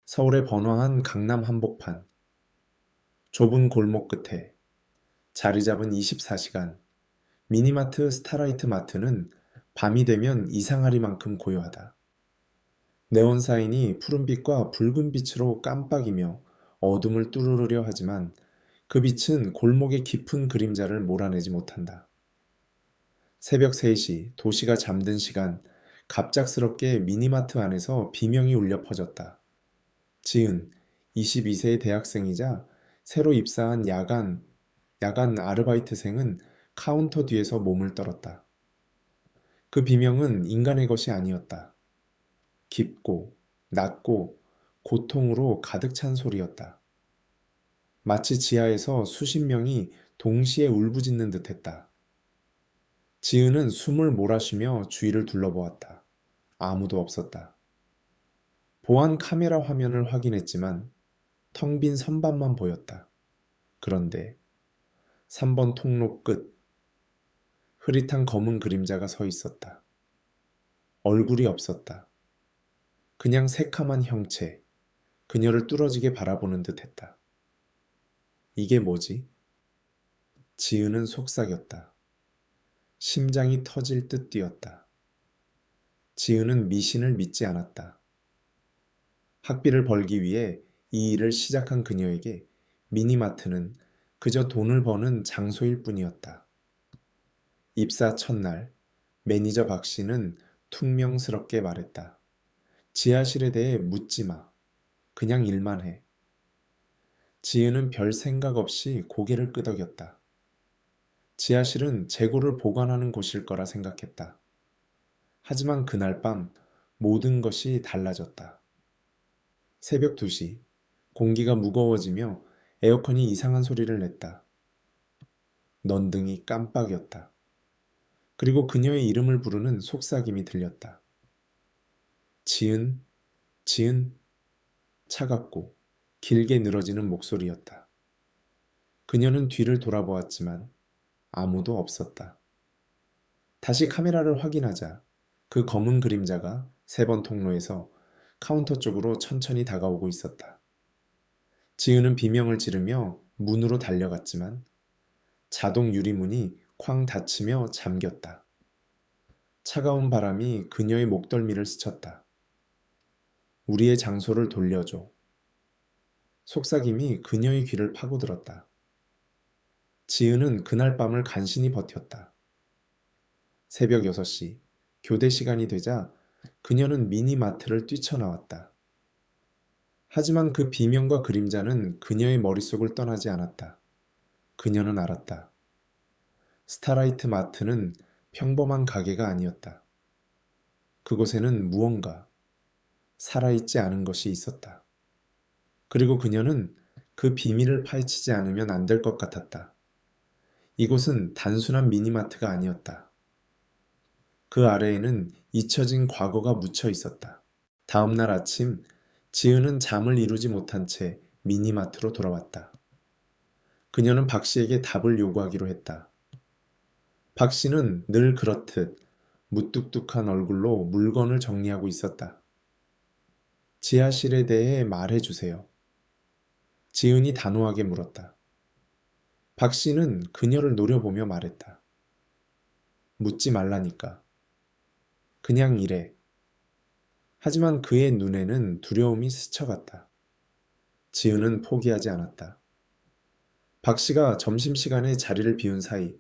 서울의 번화한 강남 한복판, 좁은 골목 끝에 자리 잡은 24시간, 미니마트 스타라이트 마트는 밤이 되면 이상하리만큼 고요하다. 네온 사인이 푸른빛과 붉은빛으로 깜빡이며 어둠을 뚫으려 하지만 그 빛은 골목의 깊은 그림자를 몰아내지 못한다. 새벽 3시, 도시가 잠든 시간, 갑작스럽게 미니마트 안에서 비명이 울려 퍼졌다. 지은, 22세의 대학생이자 새로 입사한 야간 아르바이트생은 카운터 뒤에서 몸을 떨었다. 그 비명은 인간의 것이 아니었다. 깊고, 낮고, 고통으로 가득 찬 소리였다. 마치 지하에서 수십 명이 동시에 울부짖는 듯했다. 지은은 숨을 몰아쉬며 주위를 둘러보았다. 아무도 없었다. 보안 카메라 화면을 확인했지만 텅 빈 선반만 보였다. 그런데 3번 통로 끝, 흐릿한 검은 그림자가 서 있었다. 얼굴이 없었다. 그냥 새카만 형체, 그녀를 뚫어지게 바라보는 듯 했다. 이게 뭐지? 지은은 속삭였다. 심장이 터질 듯 뛰었다. 지은은 미신을 믿지 않았다. 학비를 벌기 위해 이 일을 시작한 그녀에게 미니마트는 그저 돈을 버는 장소일 뿐이었다. 입사 첫날, 매니저 박 씨는 퉁명스럽게 말했다. 지하실에 대해 묻지 마. 그냥 일만 해. 지은은 별 생각 없이 고개를 끄덕였다. 지하실은 재고를 보관하는 곳일 거라 생각했다. 하지만 그날 밤 모든 것이 달라졌다. 새벽 2시, 공기가 무거워지며 에어컨이 이상한 소리를 냈다. 넌등이 깜빡였다. 그리고 그녀의 이름을 부르는 속삭임이 들렸다. 지은, 지은, 차갑고 길게 늘어지는 목소리였다. 그녀는 뒤를 돌아보았지만 아무도 없었다. 다시 카메라를 확인하자 그 검은 그림자가 3번 통로에서 카운터 쪽으로 천천히 다가오고 있었다. 지은은 비명을 지르며 문으로 달려갔지만 자동 유리문이 쾅 닫히며 잠겼다. 차가운 바람이 그녀의 목덜미를 스쳤다. 우리의 장소를 돌려줘. 속삭임이 그녀의 귀를 파고들었다. 지은은 그날 밤을 간신히 버텼다. 새벽 6시, 교대 시간이 되자 그녀는 미니마트를 뛰쳐나왔다. 하지만 그 비명과 그림자는 그녀의 머릿속을 떠나지 않았다. 그녀는 알았다. 스타라이트 마트는 평범한 가게가 아니었다. 그곳에는 무언가 살아있지 않은 것이 있었다. 그리고 그녀는 그 비밀을 파헤치지 않으면 안 될 것 같았다. 이곳은 단순한 미니마트가 아니었다. 그 아래에는 잊혀진 과거가 묻혀 있었다. 다음 날 아침, 지은은 잠을 이루지 못한 채 미니마트로 돌아왔다. 그녀는 박 씨에게 답을 요구하기로 했다. 박 씨는 늘 그렇듯 무뚝뚝한 얼굴로 물건을 정리하고 있었다. 지하실에 대해 말해주세요. 지은이 단호하게 물었다. 박 씨는 그녀를 노려보며 말했다. 묻지 말라니까. 그냥 이래. 하지만 그의 눈에는 두려움이 스쳐갔다. 지은은 포기하지 않았다. 박 씨가 점심시간에 자리를 비운 사이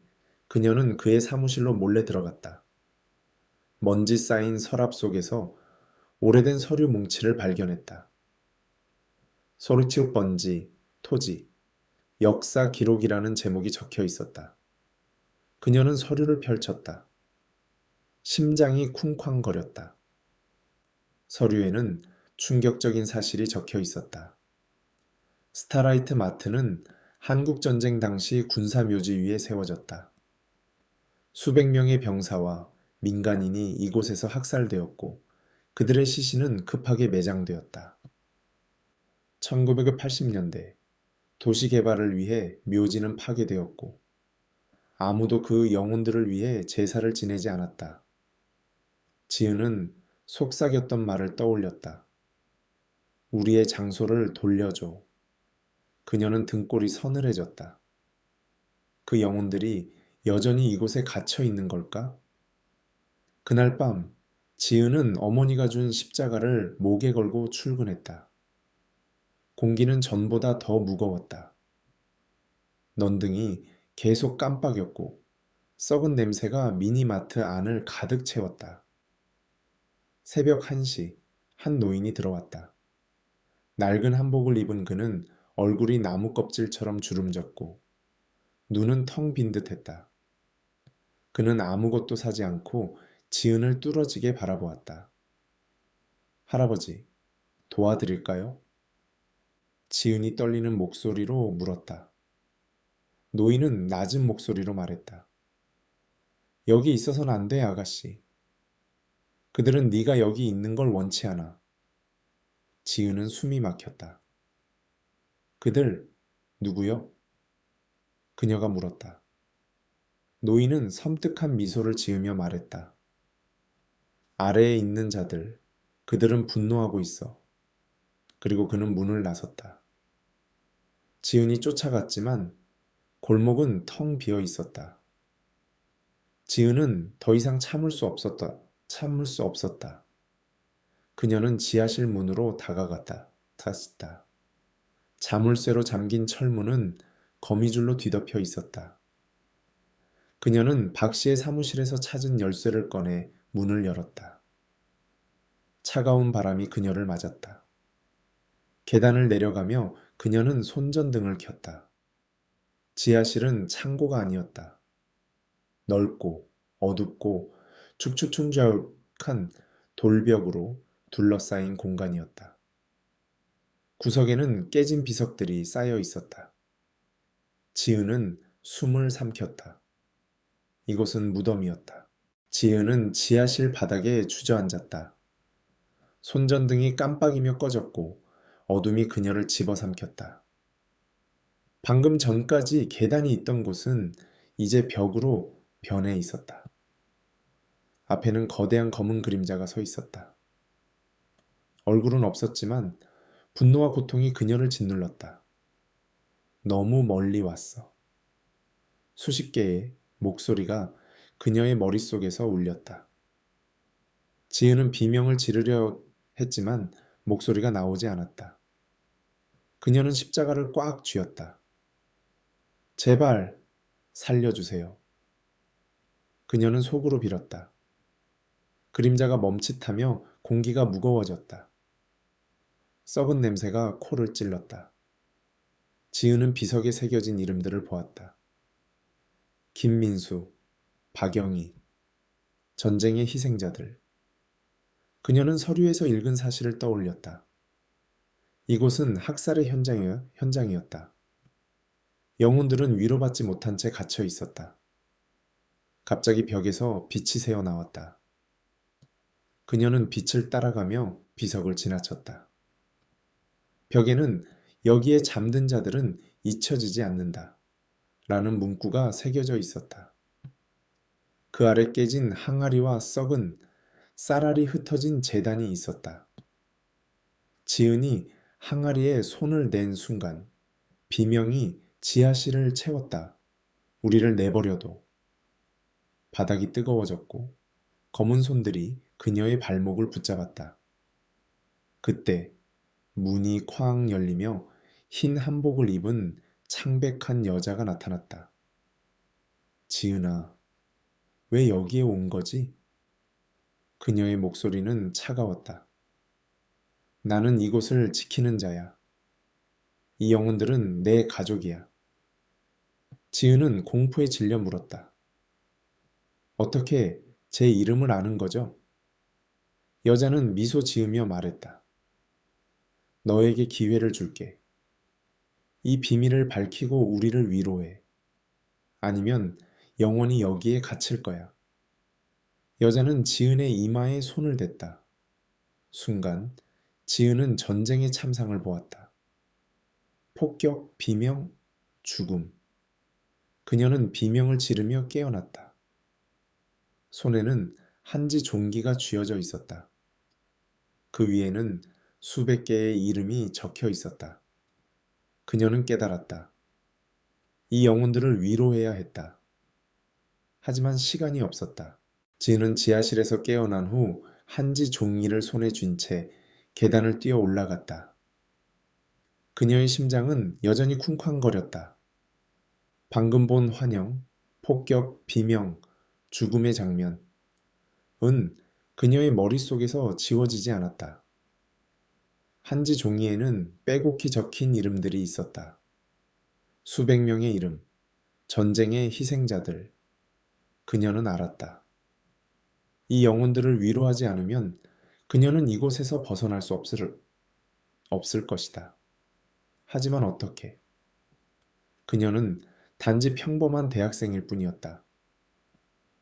그녀는 그의 사무실로 몰래 들어갔다. 먼지 쌓인 서랍 속에서 오래된 서류 뭉치를 발견했다. 소리치우 번지, 토지, 역사 기록이라는 제목이 적혀 있었다. 그녀는 서류를 펼쳤다. 심장이 쿵쾅거렸다. 서류에는 충격적인 사실이 적혀 있었다. 스타라이트 마트는 한국전쟁 당시 군사묘지 위에 세워졌다. 수백 명의 병사와 민간인이 이곳에서 학살되었고 그들의 시신은 급하게 매장되었다. 1980년대 도시 개발을 위해 묘지는 파괴되었고 아무도 그 영혼들을 위해 제사를 지내지 않았다. 지은은 속삭였던 말을 떠올렸다. 우리의 장소를 돌려줘. 그녀는 등골이 서늘해졌다. 그 영혼들이 여전히 이곳에 갇혀 있는 걸까? 그날 밤, 지은은 어머니가 준 십자가를 목에 걸고 출근했다. 공기는 전보다 더 무거웠다. 넌등이 계속 깜빡였고 썩은 냄새가 미니마트 안을 가득 채웠다. 새벽 1시, 한 노인이 들어왔다. 낡은 한복을 입은 그는 얼굴이 나무 껍질처럼 주름졌고 눈은 텅 빈 듯했다. 그는 아무것도 사지 않고 지은을 뚫어지게 바라보았다. 할아버지, 도와드릴까요? 지은이 떨리는 목소리로 물었다. 노인은 낮은 목소리로 말했다. 여기 있어서는 안 돼, 아가씨. 그들은 네가 여기 있는 걸 원치 않아. 지은은 숨이 막혔다. 그들, 누구요? 그녀가 물었다. 노인은 섬뜩한 미소를 지으며 말했다. 아래에 있는 자들, 그들은 분노하고 있어. 그리고 그는 문을 나섰다. 지은이 쫓아갔지만 골목은 텅 비어 있었다. 지은은 더 이상 참을 수 없었다. 참을 수 없었다. 그녀는 지하실 문으로 다가갔다. 탔다. 자물쇠로 잠긴 철문은 거미줄로 뒤덮여 있었다. 그녀는 박 씨의 사무실에서 찾은 열쇠를 꺼내 문을 열었다. 차가운 바람이 그녀를 맞았다. 계단을 내려가며 그녀는 손전등을 켰다. 지하실은 창고가 아니었다. 넓고 어둡고 축축충작한 돌벽으로 둘러싸인 공간이었다. 구석에는 깨진 비석들이 쌓여 있었다. 지은은 숨을 삼켰다. 이곳은 무덤이었다. 지은은 지하실 바닥에 주저앉았다. 손전등이 깜빡이며 꺼졌고 어둠이 그녀를 집어삼켰다. 방금 전까지 계단이 있던 곳은 이제 벽으로 변해 있었다. 앞에는 거대한 검은 그림자가 서 있었다. 얼굴은 없었지만 분노와 고통이 그녀를 짓눌렀다. 너무 멀리 왔어. 수십 개의 목소리가 그녀의 머릿속에서 울렸다. 지은은 비명을 지르려 했지만 목소리가 나오지 않았다. 그녀는 십자가를 꽉 쥐었다. 제발 살려주세요. 그녀는 속으로 빌었다. 그림자가 멈칫하며 공기가 무거워졌다. 썩은 냄새가 코를 찔렀다. 지은은 비석에 새겨진 이름들을 보았다. 김민수, 박영희, 전쟁의 희생자들. 그녀는 서류에서 읽은 사실을 떠올렸다. 이곳은 학살의 현장이었다. 영혼들은 위로받지 못한 채 갇혀 있었다. 갑자기 벽에서 빛이 새어 나왔다. 그녀는 빛을 따라가며 비석을 지나쳤다. 벽에는 여기에 잠든 자들은 잊혀지지 않는다. 라는 문구가 새겨져 있었다. 그 아래 깨진 항아리와 썩은 쌀알이 흩어진 재단이 있었다. 지은이 항아리에 손을 댄 순간 비명이 지하실을 채웠다. 우리를 내버려둬. 바닥이 뜨거워졌고 검은 손들이 그녀의 발목을 붙잡았다. 그때 문이 쾅 열리며 흰 한복을 입은 창백한 여자가 나타났다. 지은아, 왜 여기에 온 거지? 그녀의 목소리는 차가웠다. 나는 이곳을 지키는 자야. 이 영혼들은 내 가족이야. 지은은 공포에 질려 물었다. 어떻게 제 이름을 아는 거죠? 여자는 미소 지으며 말했다. 너에게 기회를 줄게. 이 비밀을 밝히고 우리를 위로해. 아니면 영원히 여기에 갇힐 거야. 여자는 지은의 이마에 손을 댔다. 순간 지은은 전쟁의 참상을 보았다. 폭격, 비명, 죽음. 그녀는 비명을 지르며 깨어났다. 손에는 한지 종기가 쥐어져 있었다. 그 위에는 수백 개의 이름이 적혀 있었다. 그녀는 깨달았다. 이 영혼들을 위로해야 했다. 하지만 시간이 없었다. 지은은 지하실에서 깨어난 후 한지 종이를 손에 쥔 채 계단을 뛰어 올라갔다. 그녀의 심장은 여전히 쿵쾅거렸다. 방금 본 환영, 폭격, 비명, 죽음의 장면, 그녀의 머릿속에서 지워지지 않았다. 한지 종이에는 빼곡히 적힌 이름들이 있었다. 수백 명의 이름, 전쟁의 희생자들. 그녀는 알았다. 이 영혼들을 위로하지 않으면 그녀는 이곳에서 벗어날 수 없을 것이다. 하지만 어떻게? 그녀는 단지 평범한 대학생일 뿐이었다.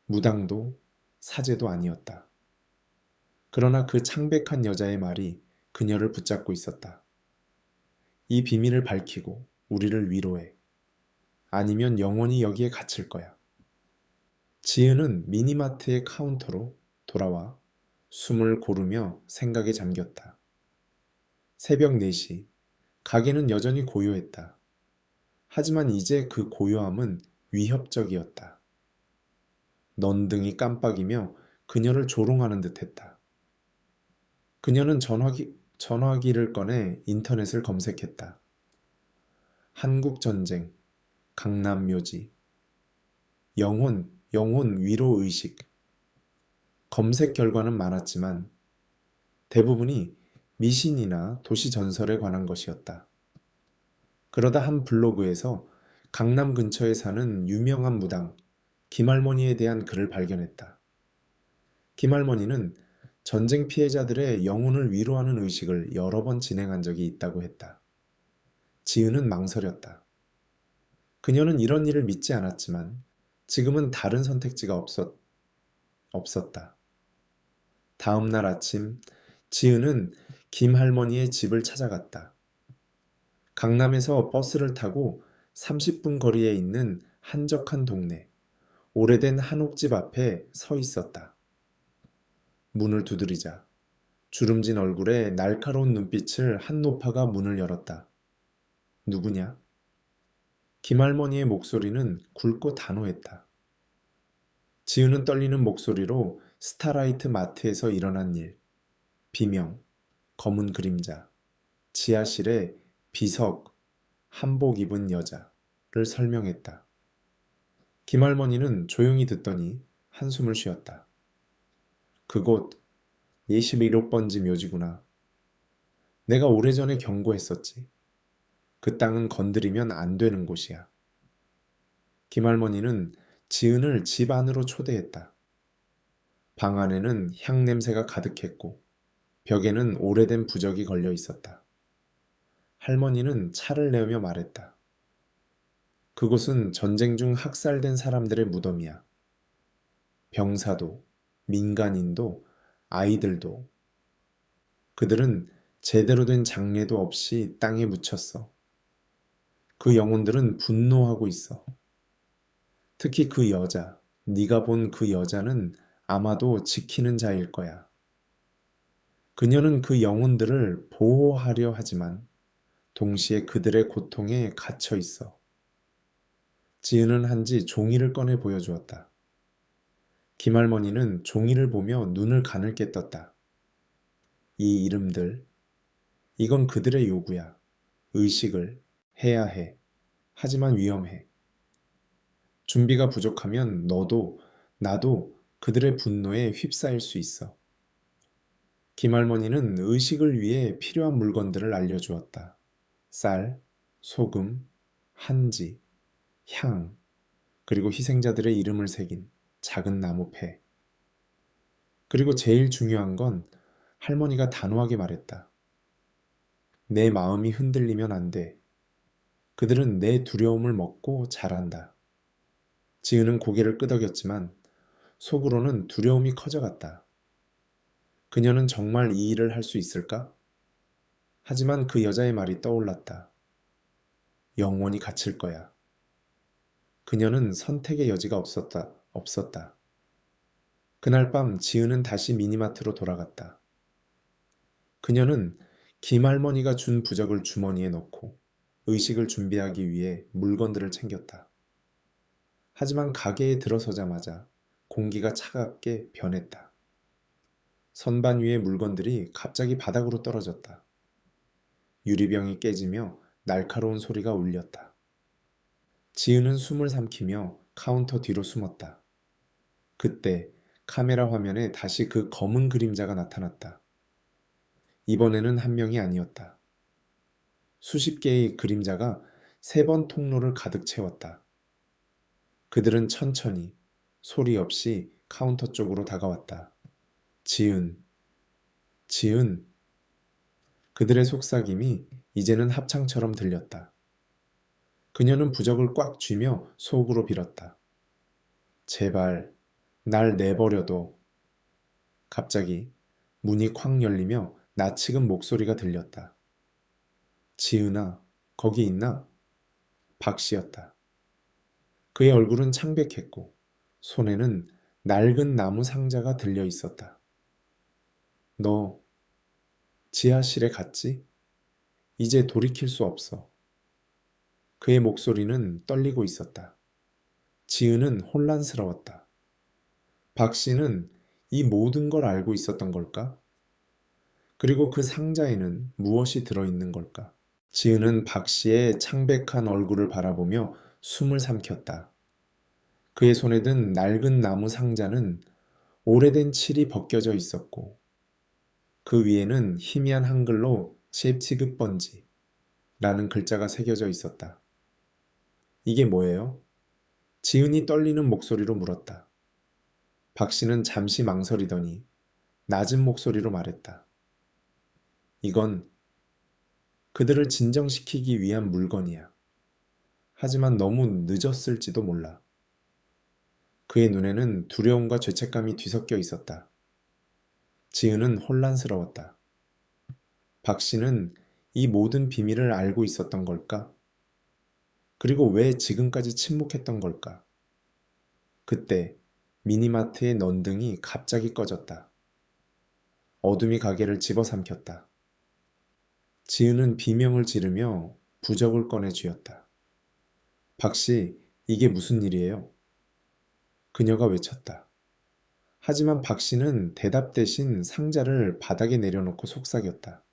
무당도 사제도 아니었다. 그러나 그 창백한 여자의 말이 그녀를 붙잡고 있었다. 이 비밀을 밝히고 우리를 위로해. 아니면 영원히 여기에 갇힐 거야. 지은은 미니마트의 카운터로 돌아와 숨을 고르며 생각에 잠겼다. 새벽 4시, 가게는 여전히 고요했다. 하지만 이제 그 고요함은 위협적이었다. 넌등이 깜빡이며 그녀를 조롱하는 듯했다. 그녀는 전화기를 꺼내 인터넷을 검색했다. 한국전쟁, 강남묘지, 영혼 위로의식. 검색 결과는 많았지만 대부분이 미신이나 도시 전설에 관한 것이었다. 그러다 한 블로그에서 강남 근처에 사는 유명한 무당 김할머니에 대한 글을 발견했다. 김할머니는 전쟁 피해자들의 영혼을 위로하는 의식을 여러 번 진행한 적이 있다고 했다. 지은은 망설였다. 그녀는 이런 일을 믿지 않았지만 지금은 다른 선택지가 없었다. 다음 날 아침, 지은은 김 할머니의 집을 찾아갔다. 강남에서 버스를 타고 30분 거리에 있는 한적한 동네, 오래된 한옥집 앞에 서 있었다. 문을 두드리자 주름진 얼굴에 날카로운 눈빛을 한 노파가 문을 열었다. 누구냐? 김할머니의 목소리는 굵고 단호했다. 지은은 떨리는 목소리로 스타라이트 마트에서 일어난 일, 비명, 검은 그림자, 지하실에 비석, 한복 입은 여자를 설명했다. 김할머니는 조용히 듣더니 한숨을 쉬었다. 그곳 21호번지 묘지구나. 내가 오래전에 경고했었지. 그 땅은 건드리면 안 되는 곳이야. 김할머니는 지은을 집 안으로 초대했다. 방 안에는 향 냄새가 가득했고 벽에는 오래된 부적이 걸려 있었다. 할머니는 차를 내으며 말했다. 그곳은 전쟁 중 학살된 사람들의 무덤이야. 병사도, 민간인도, 아이들도. 그들은 제대로 된 장례도 없이 땅에 묻혔어. 그 영혼들은 분노하고 있어. 특히 그 여자, 네가 본 그 여자는 아마도 지키는 자일 거야. 그녀는 그 영혼들을 보호하려 하지만 동시에 그들의 고통에 갇혀 있어. 지은은 한지 종이를 꺼내 보여주었다. 김할머니는 종이를 보며 눈을 가늘게 떴다. 이 이름들, 이건 그들의 요구야. 의식을 해야 해. 하지만 위험해. 준비가 부족하면 너도 나도 그들의 분노에 휩싸일 수 있어. 김할머니는 의식을 위해 필요한 물건들을 알려주었다. 쌀, 소금, 한지, 향, 그리고 희생자들의 이름을 새긴 작은 나무패. 그리고 제일 중요한 건 할머니가 단호하게 말했다. 내 마음이 흔들리면 안 돼. 그들은 내 두려움을 먹고 자란다. 지은은 고개를 끄덕였지만 속으로는 두려움이 커져갔다. 그녀는 정말 이 일을 할 수 있을까? 하지만 그 여자의 말이 떠올랐다. 영원히 갇힐 거야. 그녀는 선택의 여지가 없었다. 그날 밤 지은은 다시 미니마트로 돌아갔다. 그녀는 김할머니가 준 부적을 주머니에 넣고 의식을 준비하기 위해 물건들을 챙겼다. 하지만 가게에 들어서자마자 공기가 차갑게 변했다. 선반 위의 물건들이 갑자기 바닥으로 떨어졌다. 유리병이 깨지며 날카로운 소리가 울렸다. 지은은 숨을 삼키며 카운터 뒤로 숨었다. 그때 카메라 화면에 다시 그 검은 그림자가 나타났다. 이번에는 한 명이 아니었다. 수십 개의 그림자가 3번 통로를 가득 채웠다. 그들은 천천히 소리 없이 카운터 쪽으로 다가왔다. 지은, 지은. 그들의 속삭임이 이제는 합창처럼 들렸다. 그녀는 부적을 꽉 쥐며 속으로 빌었다. 제발 날 내버려둬. 갑자기 문이 콱 열리며 낯익은 목소리가 들렸다. 지은아, 거기 있나? 박 씨였다. 그의 얼굴은 창백했고 손에는 낡은 나무 상자가 들려 있었다. 너 지하실에 갔지? 이제 돌이킬 수 없어. 그의 목소리는 떨리고 있었다. 지은은 혼란스러웠다. 박 씨는 이 모든 걸 알고 있었던 걸까? 그리고 그 상자에는 무엇이 들어있는 걸까? 지은은 박 씨의 창백한 얼굴을 바라보며 숨을 삼켰다. 그의 손에 든 낡은 나무 상자는 오래된 칠이 벗겨져 있었고 그 위에는 희미한 한글로 칩치급번지라는 글자가 새겨져 있었다. 이게 뭐예요? 지은이 떨리는 목소리로 물었다. 박 씨는 잠시 망설이더니 낮은 목소리로 말했다. 이건 그들을 진정시키기 위한 물건이야. 하지만 너무 늦었을지도 몰라. 그의 눈에는 두려움과 죄책감이 뒤섞여 있었다. 지은은 혼란스러웠다. 박 씨는 이 모든 비밀을 알고 있었던 걸까? 그리고 왜 지금까지 침묵했던 걸까? 그때 미니마트의 넌등이 갑자기 꺼졌다. 어둠이 가게를 집어삼켰다. 지은은 비명을 지르며 부적을 꺼내 쥐었다. 박 씨, 이게 무슨 일이에요? 그녀가 외쳤다. 하지만 박 씨는 대답 대신 상자를 바닥에 내려놓고 속삭였다.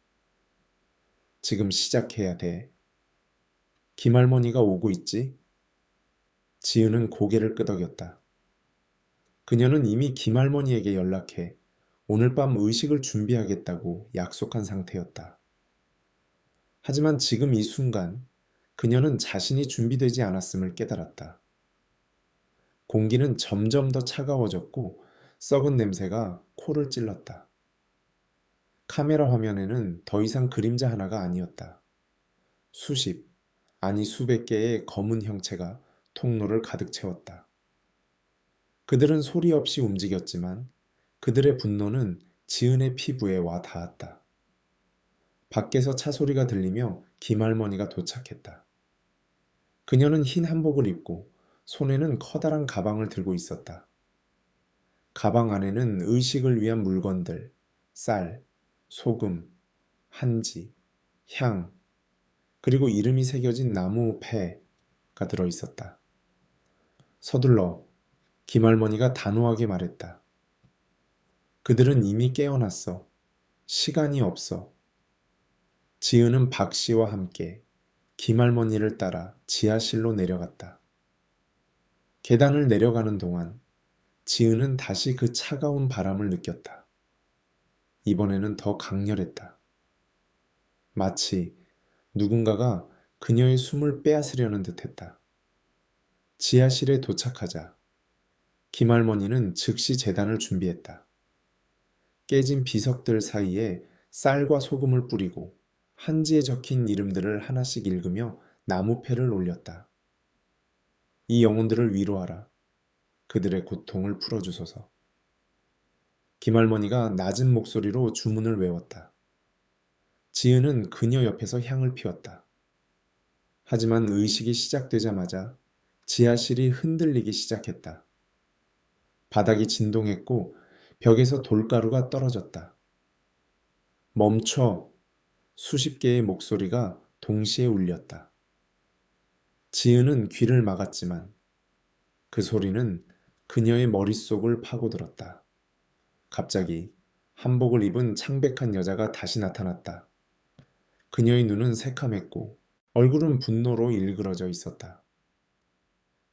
지금 시작해야 돼. 김할머니가 오고 있지? 지은은 고개를 끄덕였다. 그녀는 이미 김할머니에게 연락해 오늘 밤 의식을 준비하겠다고 약속한 상태였다. 하지만 지금 이 순간 그녀는 자신이 준비되지 않았음을 깨달았다. 공기는 점점 더 차가워졌고 썩은 냄새가 코를 찔렀다. 카메라 화면에는 더 이상 그림자 하나가 아니었다. 수십, 아니 수백 개의 검은 형체가 통로를 가득 채웠다. 그들은 소리 없이 움직였지만 그들의 분노는 지은의 피부에 와 닿았다. 밖에서 차 소리가 들리며 김할머니가 도착했다. 그녀는 흰 한복을 입고 손에는 커다란 가방을 들고 있었다. 가방 안에는 의식을 위한 물건들, 쌀, 소금, 한지, 향, 그리고 이름이 새겨진 나무 패가 들어 있었다. 서둘러, 김할머니가 단호하게 말했다. 그들은 이미 깨어났어. 시간이 없어. 지은은 박 씨와 함께 김할머니를 따라 지하실로 내려갔다. 계단을 내려가는 동안 지은은 다시 그 차가운 바람을 느꼈다. 이번에는 더 강렬했다. 마치 누군가가 그녀의 숨을 빼앗으려는 듯했다. 지하실에 도착하자 김할머니는 즉시 제단을 준비했다. 깨진 비석들 사이에 쌀과 소금을 뿌리고 한지에 적힌 이름들을 하나씩 읽으며 나무패를 올렸다. 이 영혼들을 위로하라. 그들의 고통을 풀어주소서. 김할머니가 낮은 목소리로 주문을 외웠다. 지은은 그녀 옆에서 향을 피웠다. 하지만 의식이 시작되자마자 지하실이 흔들리기 시작했다. 바닥이 진동했고 벽에서 돌가루가 떨어졌다. 멈춰! 수십 개의 목소리가 동시에 울렸다. 지은은 귀를 막았지만 그 소리는 그녀의 머릿속을 파고들었다. 갑자기 한복을 입은 창백한 여자가 다시 나타났다. 그녀의 눈은 새카맸고 얼굴은 분노로 일그러져 있었다.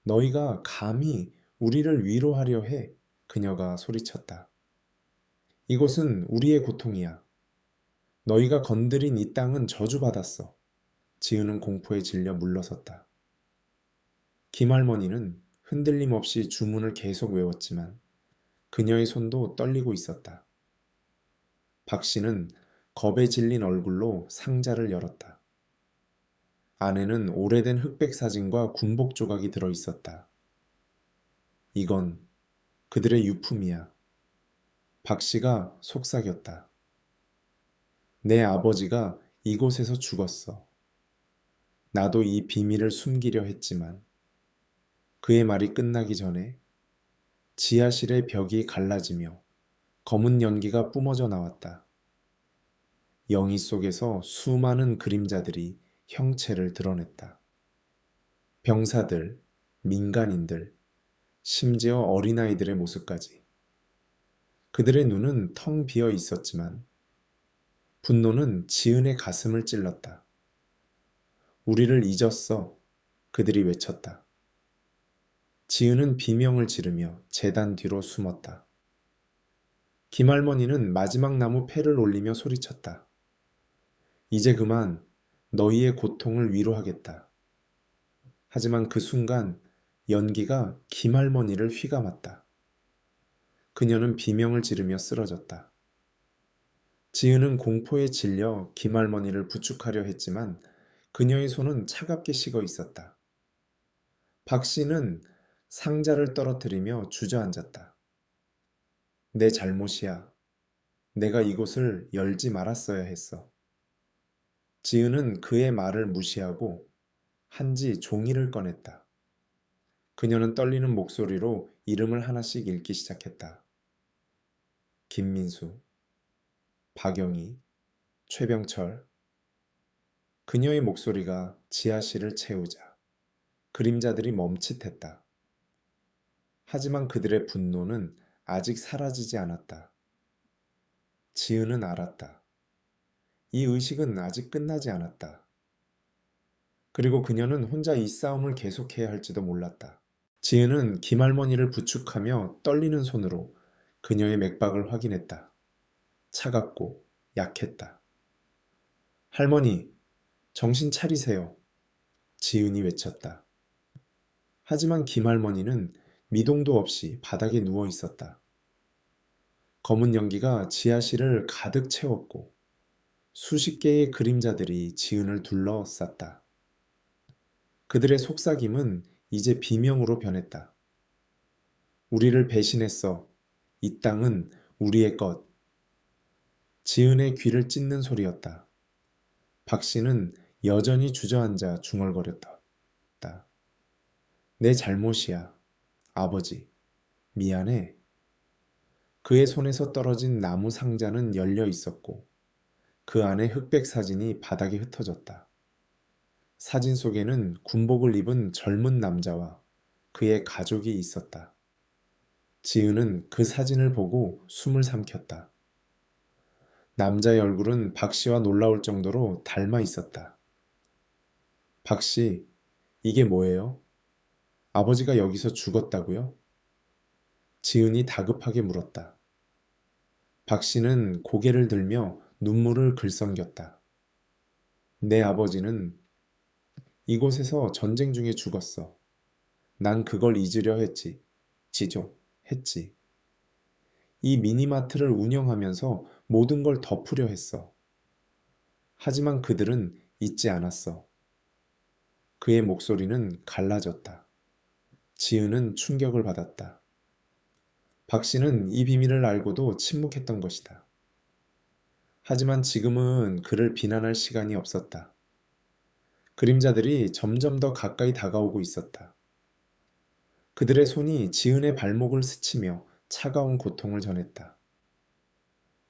너희가 감히 우리를 위로하려 해. 그녀가 소리쳤다. 이곳은 우리의 고통이야. 너희가 건드린 이 땅은 저주받았어. 지은은 공포에 질려 물러섰다. 김할머니는 흔들림 없이 주문을 계속 외웠지만 그녀의 손도 떨리고 있었다. 박 씨는 겁에 질린 얼굴로 상자를 열었다. 안에는 오래된 흑백 사진과 군복 조각이 들어 있었다. 이건 그들의 유품이야. 박 씨가 속삭였다. 내 아버지가 이곳에서 죽었어. 나도 이 비밀을 숨기려 했지만 그의 말이 끝나기 전에 지하실의 벽이 갈라지며 검은 연기가 뿜어져 나왔다. 영희 속에서 수많은 그림자들이 형체를 드러냈다. 병사들, 민간인들, 심지어 어린아이들의 모습까지. 그들의 눈은 텅 비어 있었지만 분노는 지은의 가슴을 찔렀다. 우리를 잊었어. 그들이 외쳤다. 지은은 비명을 지르며 제단 뒤로 숨었다. 김할머니는 마지막 나무 패를 올리며 소리쳤다. 이제 그만 너희의 고통을 위로하겠다. 하지만 그 순간 연기가 김할머니를 휘감았다. 그녀는 비명을 지르며 쓰러졌다. 지은은 공포에 질려 김할머니를 부축하려 했지만 그녀의 손은 차갑게 식어 있었다. 박 씨는 상자를 떨어뜨리며 주저앉았다. 내 잘못이야. 내가 이곳을 열지 말았어야 했어. 지은은 그의 말을 무시하고 한지 종이를 꺼냈다. 그녀는 떨리는 목소리로 이름을 하나씩 읽기 시작했다. 김민수, 박영희, 최병철. 그녀의 목소리가 지하실을 채우자 그림자들이 멈칫했다. 하지만 그들의 분노는 아직 사라지지 않았다. 지은은 알았다. 이 의식은 아직 끝나지 않았다. 그리고 그녀는 혼자 이 싸움을 계속해야 할지도 몰랐다. 지은은 김할머니를 부축하며 떨리는 손으로 그녀의 맥박을 확인했다. 차갑고 약했다. 할머니, 정신 차리세요. 지은이 외쳤다. 하지만 김할머니는 미동도 없이 바닥에 누워 있었다. 검은 연기가 지하실을 가득 채웠고 수십 개의 그림자들이 지은을 둘러쌌다. 그들의 속삭임은 이제 비명으로 변했다. 우리를 배신했어. 이 땅은 우리의 것. 지은의 귀를 찢는 소리였다. 박 씨는 여전히 주저앉아 중얼거렸다. 내 잘못이야. 아버지. 미안해. 그의 손에서 떨어진 나무 상자는 열려 있었고 그 안에 흑백 사진이 바닥에 흩어졌다. 사진 속에는 군복을 입은 젊은 남자와 그의 가족이 있었다. 지은은 그 사진을 보고 숨을 삼켰다. 남자의 얼굴은 박 씨와 놀라울 정도로 닮아 있었다. 박 씨, 이게 뭐예요? 아버지가 여기서 죽었다고요? 지은이 다급하게 물었다. 박 씨는 고개를 들며 눈물을 글썽겼다. 내 아버지는 이곳에서 전쟁 중에 죽었어. 난 그걸 잊으려 했지. 했지. 이 미니마트를 운영하면서 모든 걸 덮으려 했어. 하지만 그들은 잊지 않았어. 그의 목소리는 갈라졌다. 지은은 충격을 받았다. 박 씨는 이 비밀을 알고도 침묵했던 것이다. 하지만 지금은 그를 비난할 시간이 없었다. 그림자들이 점점 더 가까이 다가오고 있었다. 그들의 손이 지은의 발목을 스치며 차가운 고통을 전했다.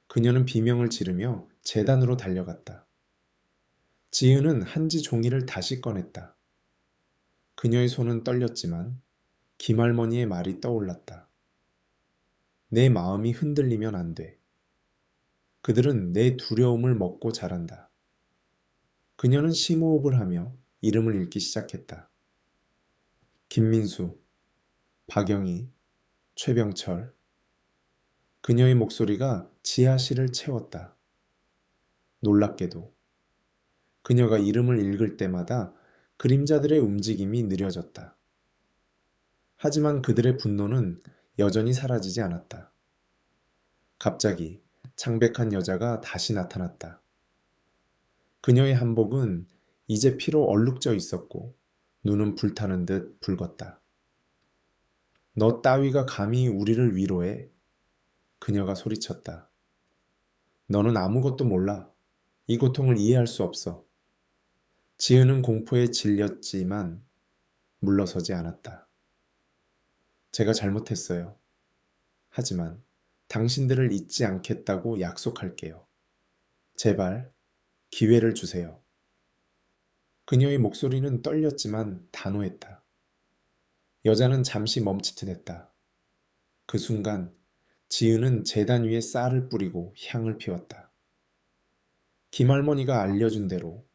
그녀는 비명을 지르며 제단으로 달려갔다. 지은은 한지 종이를 다시 꺼냈다. 그녀의 손은 떨렸지만 김할머니의 말이 떠올랐다. 내 마음이 흔들리면 안 돼. 그들은 내 두려움을 먹고 자란다. 그녀는 심호흡을 하며 이름을 읽기 시작했다. 김민수, 박영희, 최병철. 그녀의 목소리가 지하실을 채웠다. 놀랍게도 그녀가 이름을 읽을 때마다 그림자들의 움직임이 느려졌다. 하지만 그들의 분노는 여전히 사라지지 않았다. 갑자기 창백한 여자가 다시 나타났다. 그녀의 한복은 이제 피로 얼룩져 있었고 눈은 불타는 듯 붉었다. 너 따위가 감히 우리를 위로해? 그녀가 소리쳤다. 너는 아무것도 몰라. 이 고통을 이해할 수 없어. 지은은 공포에 질렸지만 물러서지 않았다. 제가 잘못했어요. 하지만 당신들을 잊지 않겠다고 약속할게요. 제발 기회를 주세요. 그녀의 목소리는 떨렸지만 단호했다. 여자는 잠시 멈칫했다. 그 순간 지은은 제단 위에 쌀을 뿌리고 향을 피웠다. 김할머니가 알려준 대로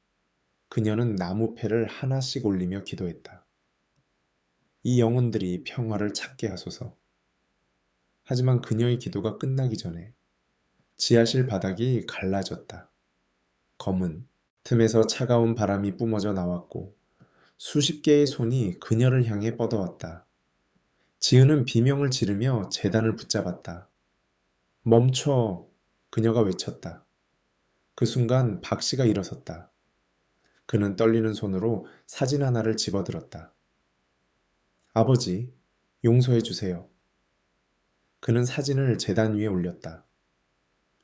그녀는 나무패를 하나씩 올리며 기도했다. 이 영혼들이 평화를 찾게 하소서. 하지만 그녀의 기도가 끝나기 전에 지하실 바닥이 갈라졌다. 검은 틈에서 차가운 바람이 뿜어져 나왔고 수십 개의 손이 그녀를 향해 뻗어왔다. 지은은 비명을 지르며 제단을 붙잡았다. 멈춰! 그녀가 외쳤다. 그 순간 박 씨가 일어섰다. 그는 떨리는 손으로 사진 하나를 집어들었다. 아버지, 용서해 주세요. 그는 사진을 제단 위에 올렸다.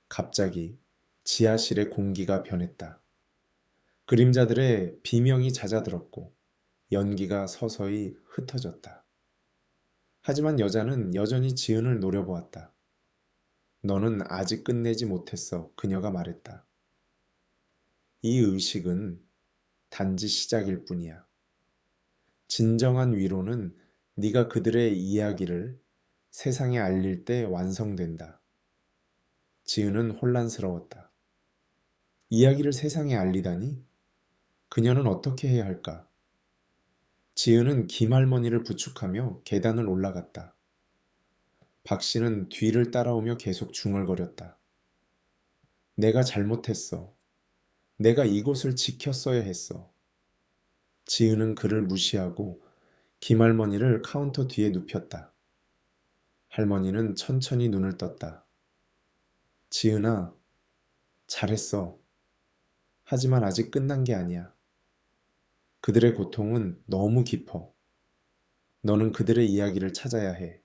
갑자기 지하실의 공기가 변했다. 그림자들의 비명이 잦아들었고 연기가 서서히 흩어졌다. 하지만 여자는 여전히 지은을 노려보았다. 너는 아직 끝내지 못했어. 그녀가 말했다. 이 의식은 단지 시작일 뿐이야. 진정한 위로는 네가 그들의 이야기를 세상에 알릴 때 완성된다. 지은은 혼란스러웠다. 이야기를 세상에 알리다니? 그녀는 어떻게 해야 할까? 지은은 김할머니를 부축하며 계단을 올라갔다. 박 씨는 뒤를 따라오며 계속 중얼거렸다. 내가 잘못했어. 내가 이곳을 지켰어야 했어. 지은은 그를 무시하고 김할머니를 카운터 뒤에 눕혔다. 할머니는 천천히 눈을 떴다. 지은아, 잘했어. 하지만 아직 끝난 게 아니야. 그들의 고통은 너무 깊어. 너는 그들의 이야기를 찾아야 해.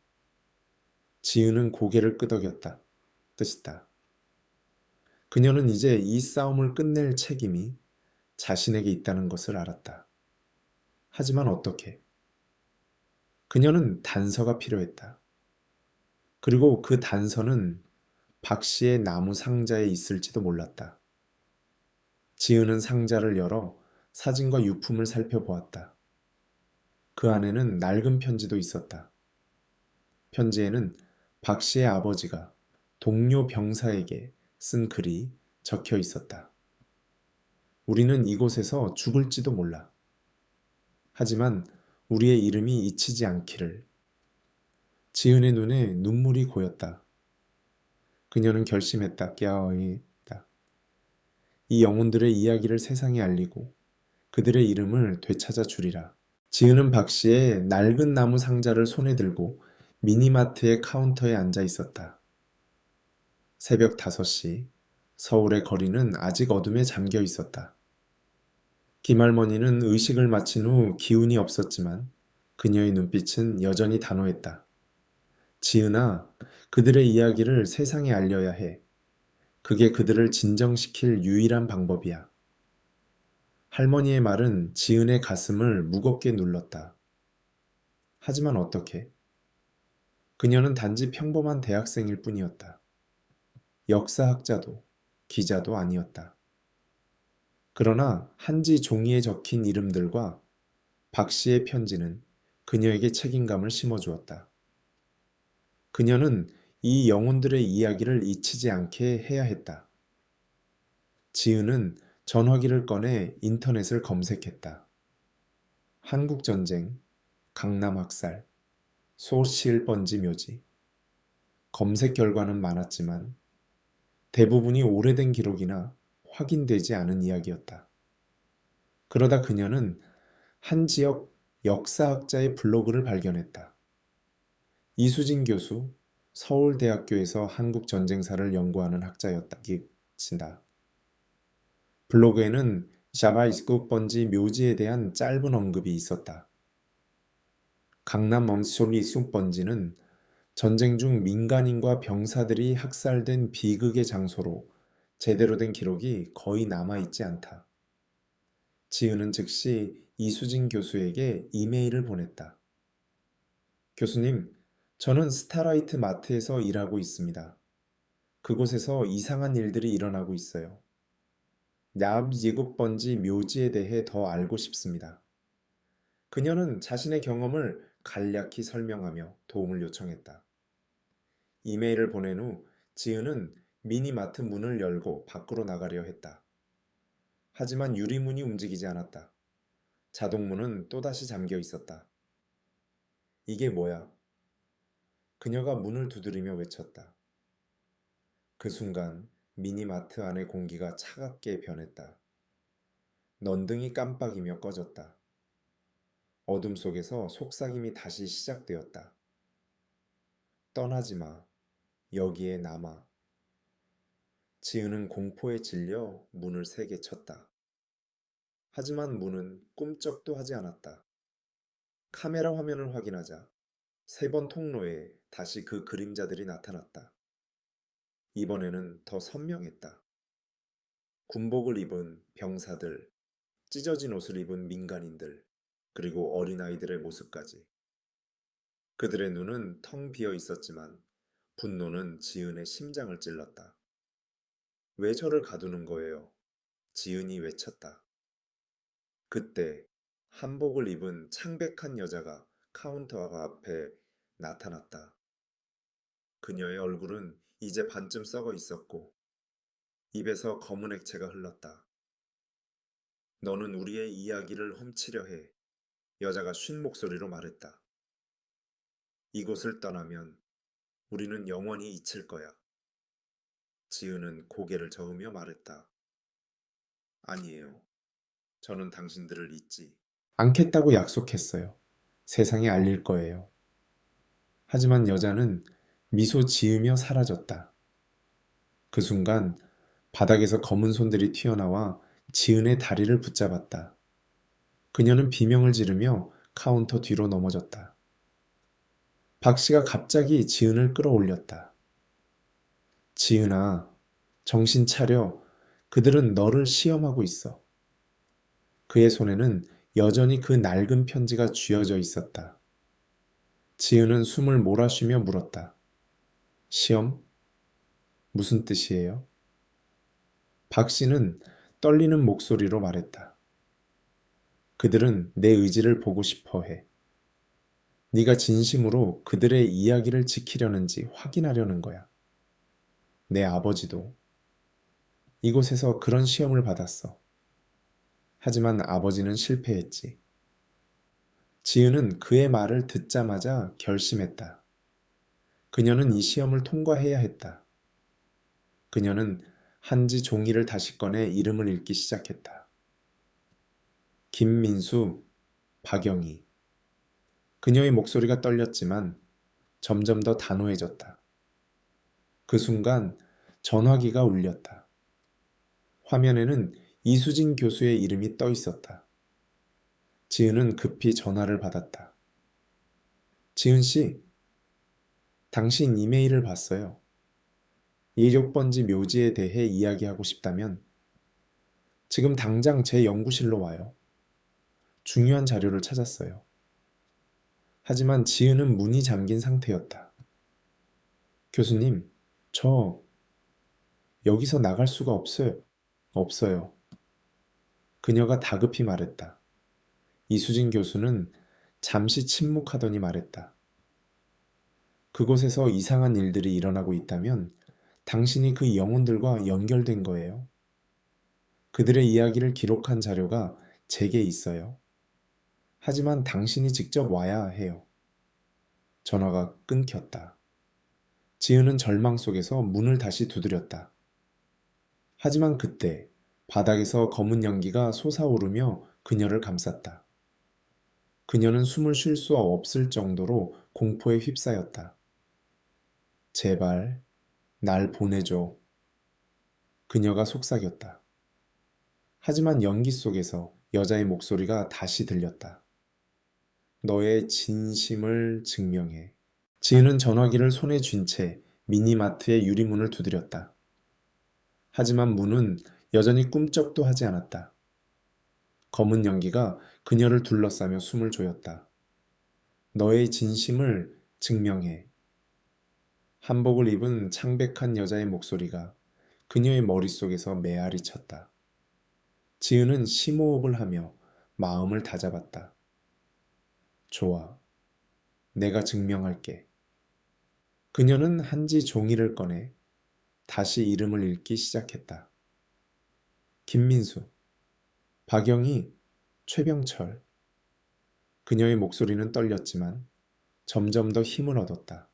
지은은 고개를 끄덕였다. 뜻있다. 그녀는 이제 이 싸움을 끝낼 책임이 자신에게 있다는 것을 알았다. 하지만 어떻게? 그녀는 단서가 필요했다. 그리고 그 단서는 박 씨의 나무 상자에 있을지도 몰랐다. 지은은 상자를 열어 사진과 유품을 살펴보았다. 그 안에는 낡은 편지도 있었다. 편지에는 박 씨의 아버지가 동료 병사에게 쓴 글이 적혀 있었다. 우리는 이곳에서 죽을지도 몰라. 하지만 우리의 이름이 잊히지 않기를. 지은의 눈에 눈물이 고였다. 그녀는 결심했다. 깨어있다. 이 영혼들의 이야기를 세상에 알리고 그들의 이름을 되찾아 주리라. 지은은 박 씨의 낡은 나무 상자를 손에 들고 미니마트의 카운터에 앉아 있었다. 새벽 5시, 서울의 거리는 아직 어둠에 잠겨 있었다. 김할머니는 의식을 마친 후 기운이 없었지만 그녀의 눈빛은 여전히 단호했다. 지은아, 그들의 이야기를 세상에 알려야 해. 그게 그들을 진정시킬 유일한 방법이야. 할머니의 말은 지은의 가슴을 무겁게 눌렀다. 하지만 어떻게? 그녀는 단지 평범한 대학생일 뿐이었다. 역사학자도 기자도 아니었다. 그러나 한지 종이에 적힌 이름들과 박 씨의 편지는 그녀에게 책임감을 심어주었다. 그녀는 이 영혼들의 이야기를 잊히지 않게 해야 했다. 지은은 전화기를 꺼내 인터넷을 검색했다. 한국전쟁, 강남학살, 소실번지 묘지. 검색 결과는 많았지만 대부분이 오래된 기록이나 확인되지 않은 이야기였다. 그러다 그녀는 한 지역 역사학자의 블로그를 발견했다. 이수진 교수, 서울대학교에서 한국전쟁사를 연구하는 학자였다. 친다. 블로그에는 샤바이스국 번지 묘지에 대한 짧은 언급이 있었다. 강남 멈소리 쑥번지는 전쟁 중 민간인과 병사들이 학살된 비극의 장소로 제대로 된 기록이 거의 남아있지 않다. 지은은 즉시 이수진 교수에게 이메일을 보냈다. 교수님, 저는 스타라이트 마트에서 일하고 있습니다. 그곳에서 이상한 일들이 일어나고 있어요. 납 예국 번지 묘지에 대해 더 알고 싶습니다. 그녀는 자신의 경험을 간략히 설명하며 도움을 요청했다. 이메일을 보낸 후 지은은 미니마트 문을 열고 밖으로 나가려 했다. 하지만 유리문이 움직이지 않았다. 자동문은 또다시 잠겨 있었다. 이게 뭐야? 그녀가 문을 두드리며 외쳤다. 그 순간 미니마트 안의 공기가 차갑게 변했다. 넌등이 깜빡이며 꺼졌다. 어둠 속에서 속삭임이 다시 시작되었다. 떠나지 마. 여기에 남아. 지은은 공포에 질려 문을 세게 쳤다. 하지만 문은 꿈쩍도 하지 않았다. 카메라 화면을 확인하자 3번 통로에 다시 그 그림자들이 나타났다. 이번에는 더 선명했다. 군복을 입은 병사들, 찢어진 옷을 입은 민간인들, 그리고 어린아이들의 모습까지. 그들의 눈은 텅 비어 있었지만 분노는 지은의 심장을 찔렀다. 왜 저를 가두는 거예요? 지은이 외쳤다. 그때 한복을 입은 창백한 여자가 카운터 앞에 나타났다. 그녀의 얼굴은 이제 반쯤 썩어 있었고 입에서 검은 액체가 흘렀다. 너는 우리의 이야기를 훔치려 해. 여자가 쉰 목소리로 말했다. 이곳을 떠나면 우리는 영원히 잊힐 거야. 지은은 고개를 저으며 말했다. 아니에요. 저는 당신들을 잊지 않겠다고 약속했어요. 세상에 알릴 거예요. 하지만 여자는 미소 지으며 사라졌다. 그 순간 바닥에서 검은 손들이 튀어나와 지은의 다리를 붙잡았다. 그녀는 비명을 지르며 카운터 뒤로 넘어졌다. 박 씨가 갑자기 지은을 끌어올렸다. 지은아, 정신 차려. 그들은 너를 시험하고 있어. 그의 손에는 여전히 그 낡은 편지가 쥐어져 있었다. 지은은 숨을 몰아쉬며 물었다. 시험? 무슨 뜻이에요? 박 씨는 떨리는 목소리로 말했다. 그들은 내 의지를 보고 싶어 해. 네가 진심으로 그들의 이야기를 지키려는지 확인하려는 거야. 내 아버지도 이곳에서 그런 시험을 받았어. 하지만 아버지는 실패했지. 지은은 그의 말을 듣자마자 결심했다. 그녀는 이 시험을 통과해야 했다. 그녀는 한지 종이를 다시 꺼내 이름을 읽기 시작했다. 김민수, 박영희. 그녀의 목소리가 떨렸지만 점점 더 단호해졌다. 그 순간 전화기가 울렸다. 화면에는 이수진 교수의 이름이 떠 있었다. 지은은 급히 전화를 받았다. 지은 씨, 당신 이메일을 봤어요. 예족번지 묘지에 대해 이야기하고 싶다면 지금 당장 제 연구실로 와요. 중요한 자료를 찾았어요. 하지만 지은은 문이 잠긴 상태였다. 교수님, 저 여기서 나갈 수가 없어요. 없어요. 그녀가 다급히 말했다. 이수진 교수는 잠시 침묵하더니 말했다. 그곳에서 이상한 일들이 일어나고 있다면 당신이 그 영혼들과 연결된 거예요. 그들의 이야기를 기록한 자료가 제게 있어요. 하지만 당신이 직접 와야 해요. 전화가 끊겼다. 지은은 절망 속에서 문을 다시 두드렸다. 하지만 그때 바닥에서 검은 연기가 솟아오르며 그녀를 감쌌다. 그녀는 숨을 쉴 수 없을 정도로 공포에 휩싸였다. 제발, 날 보내줘. 그녀가 속삭였다. 하지만 연기 속에서 여자의 목소리가 다시 들렸다. 너의 진심을 증명해. 지은은 전화기를 손에 쥔 채 미니마트의 유리문을 두드렸다. 하지만 문은 여전히 꿈쩍도 하지 않았다. 검은 연기가 그녀를 둘러싸며 숨을 조였다. 너의 진심을 증명해. 한복을 입은 창백한 여자의 목소리가 그녀의 머릿속에서 메아리 쳤다. 지은은 심호흡을 하며 마음을 다잡았다. 좋아. 내가 증명할게. 그녀는 한지 종이를 꺼내 다시 이름을 읽기 시작했다. 김민수, 박영희, 최병철. 그녀의 목소리는 떨렸지만 점점 더 힘을 얻었다.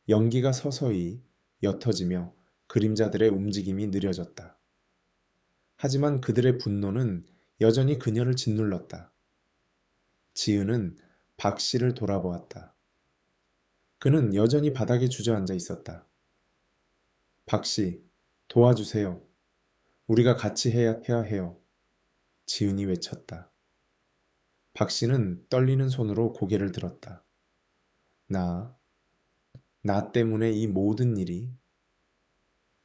연기가 서서히 옅어지며 그림자들의 움직임이 느려졌다. 하지만 그들의 분노는 여전히 그녀를 짓눌렀다. 지은은 박 씨를 돌아보았다. 그는 여전히 바닥에 주저앉아 있었다. 박 씨, 도와주세요. 우리가 같이 해야 해요. 지은이 외쳤다. 박 씨는 떨리는 손으로 고개를 들었다. 나 때문에 이 모든 일이.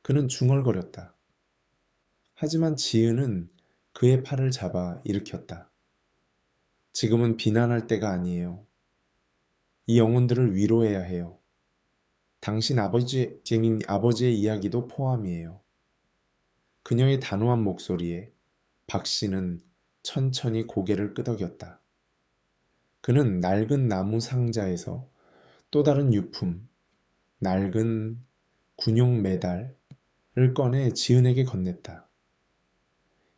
그는 중얼거렸다. 하지만 지은은 그의 팔을 잡아 일으켰다. 지금은 비난할 때가 아니에요. 이 영혼들을 위로해야 해요. 당신 아버지의 이야기도 포함이에요. 그녀의 단호한 목소리에 박 씨는 천천히 고개를 끄덕였다. 그는 낡은 나무 상자에서 또 다른 유품, 낡은 군용 메달을 꺼내 지은에게 건넸다.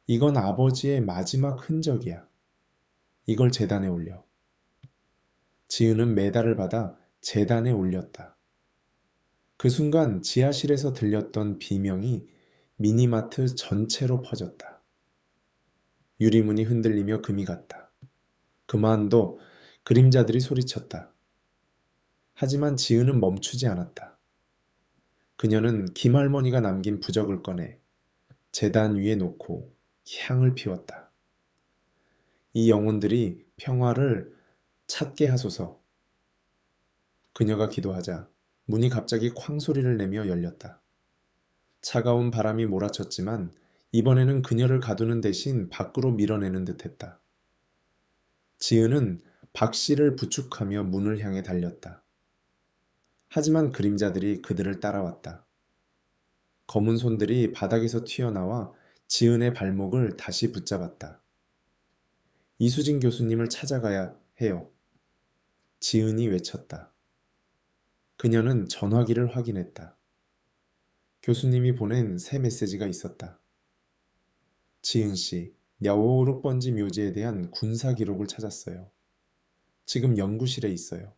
이건 아버지의 마지막 흔적이야. 이걸 제단에 올려. 지은은 메달을 받아 제단에 올렸다. 그 순간 지하실에서 들렸던 비명이 미니마트 전체로 퍼졌다. 유리문이 흔들리며 금이 갔다. 그만둬. 그림자들이 소리쳤다. 하지만 지은은 멈추지 않았다. 그녀는 김할머니가 남긴 부적을 꺼내 제단 위에 놓고 향을 피웠다. 이 영혼들이 평화를 찾게 하소서. 그녀가 기도하자 문이 갑자기 쾅 소리를 내며 열렸다. 차가운 바람이 몰아쳤지만 이번에는 그녀를 가두는 대신 밖으로 밀어내는 듯했다. 지은은 박 씨를 부축하며 문을 향해 달렸다. 하지만 그림자들이 그들을 따라왔다. 검은 손들이 바닥에서 튀어나와 지은의 발목을 다시 붙잡았다. 이수진 교수님을 찾아가야 해요. 지은이 외쳤다. 그녀는 전화기를 확인했다. 교수님이 보낸 새 메시지가 있었다. 지은 씨, 야오르번지 묘지에 대한 군사 기록을 찾았어요. 지금 연구실에 있어요.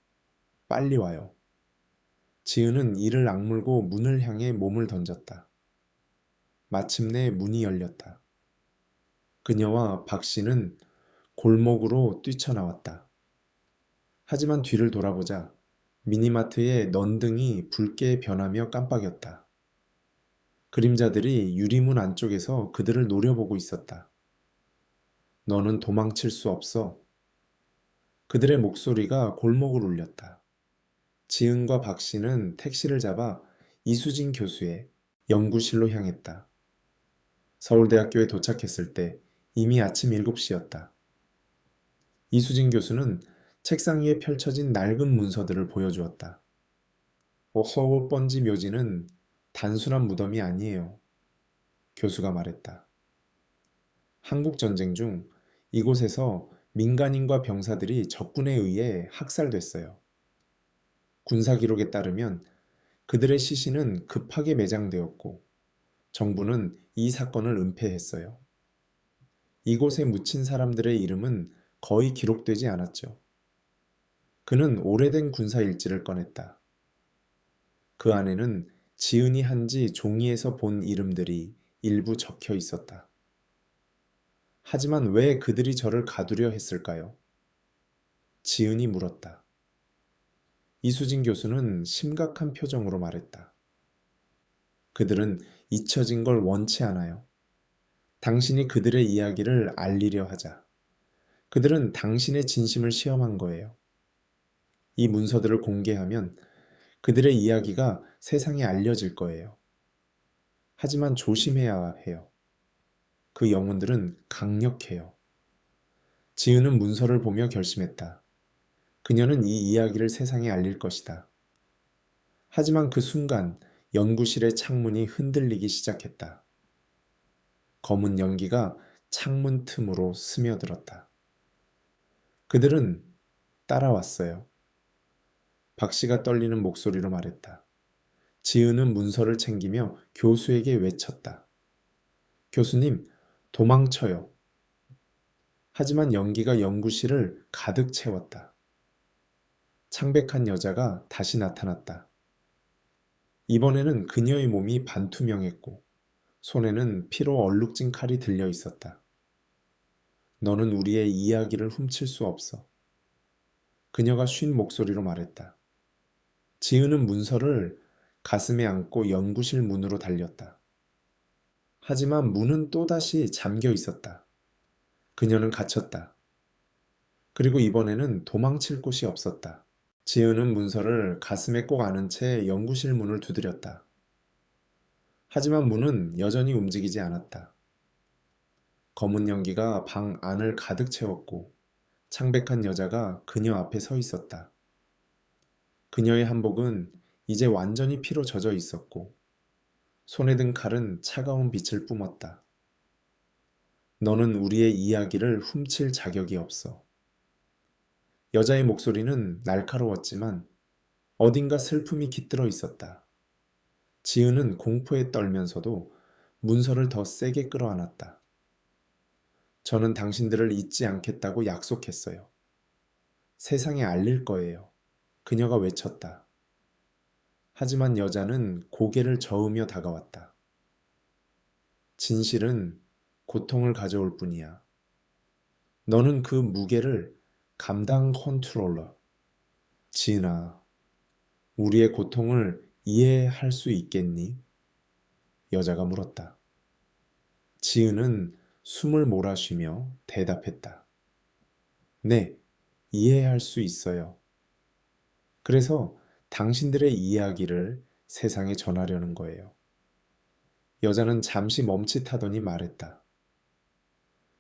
빨리 와요. 지은은 이를 악물고 문을 향해 몸을 던졌다. 마침내 문이 열렸다. 그녀와 박 씨는 골목으로 뛰쳐나왔다. 하지만 뒤를 돌아보자 미니마트의 넌등이 붉게 변하며 깜빡였다. 그림자들이 유리문 안쪽에서 그들을 노려보고 있었다. 너는 도망칠 수 없어. 그들의 목소리가 골목을 울렸다. 지은과 박 씨는 택시를 잡아 이수진 교수의 연구실로 향했다. 서울대학교에 도착했을 때 이미 아침 7시였다. 이수진 교수는 책상 위에 펼쳐진 낡은 문서들을 보여주었다. 허우 번지 묘지는 단순한 무덤이 아니에요. 교수가 말했다. 한국 전쟁 중 이곳에서 민간인과 병사들이 적군에 의해 학살됐어요. 군사 기록에 따르면 그들의 시신은 급하게 매장되었고 정부는 이 사건을 은폐했어요. 이곳에 묻힌 사람들의 이름은 거의 기록되지 않았죠. 그는 오래된 군사 일지를 꺼냈다. 그 안에는 지은이 한지 종이에서 본 이름들이 일부 적혀 있었다. 하지만 왜 그들이 저를 가두려 했을까요? 지은이 물었다. 이수진 교수는 심각한 표정으로 말했다. 그들은 잊혀진 걸 원치 않아요. 당신이 그들의 이야기를 알리려 하자. 그들은 당신의 진심을 시험한 거예요. 이 문서들을 공개하면 그들의 이야기가 세상에 알려질 거예요. 하지만 조심해야 해요. 그 영혼들은 강력해요. 지은은 문서를 보며 결심했다. 그녀는 이 이야기를 세상에 알릴 것이다. 하지만 그 순간 연구실의 창문이 흔들리기 시작했다. 검은 연기가 창문 틈으로 스며들었다. 그들은 따라왔어요. 박 씨가 떨리는 목소리로 말했다. 지은은 문서를 챙기며 교수에게 외쳤다. 교수님, 도망쳐요. 하지만 연기가 연구실을 가득 채웠다. 창백한 여자가 다시 나타났다. 이번에는 그녀의 몸이 반투명했고 손에는 피로 얼룩진 칼이 들려 있었다. 너는 우리의 이야기를 훔칠 수 없어. 그녀가 쉰 목소리로 말했다. 지은은 문서를 가슴에 안고 연구실 문으로 달렸다. 하지만 문은 또다시 잠겨 있었다. 그녀는 갇혔다. 그리고 이번에는 도망칠 곳이 없었다. 지은은 문서를 가슴에 꼭 안은 채 연구실 문을 두드렸다. 하지만 문은 여전히 움직이지 않았다. 검은 연기가 방 안을 가득 채웠고 창백한 여자가 그녀 앞에 서 있었다. 그녀의 한복은 이제 완전히 피로 젖어 있었고 손에 든 칼은 차가운 빛을 뿜었다. 너는 우리의 이야기를 훔칠 자격이 없어. 여자의 목소리는 날카로웠지만 어딘가 슬픔이 깃들어 있었다. 지은은 공포에 떨면서도 문서를 더 세게 끌어안았다. 저는 당신들을 잊지 않겠다고 약속했어요. 세상에 알릴 거예요. 그녀가 외쳤다. 하지만 여자는 고개를 저으며 다가왔다. 진실은 고통을 가져올 뿐이야. 너는 그 무게를 감당 컨트롤러. 지은아, 우리의 고통을 이해할 수 있겠니? 여자가 물었다. 지은은 숨을 몰아쉬며 대답했다. 네, 이해할 수 있어요. 그래서 당신들의 이야기를 세상에 전하려는 거예요. 여자는 잠시 멈칫하더니 말했다.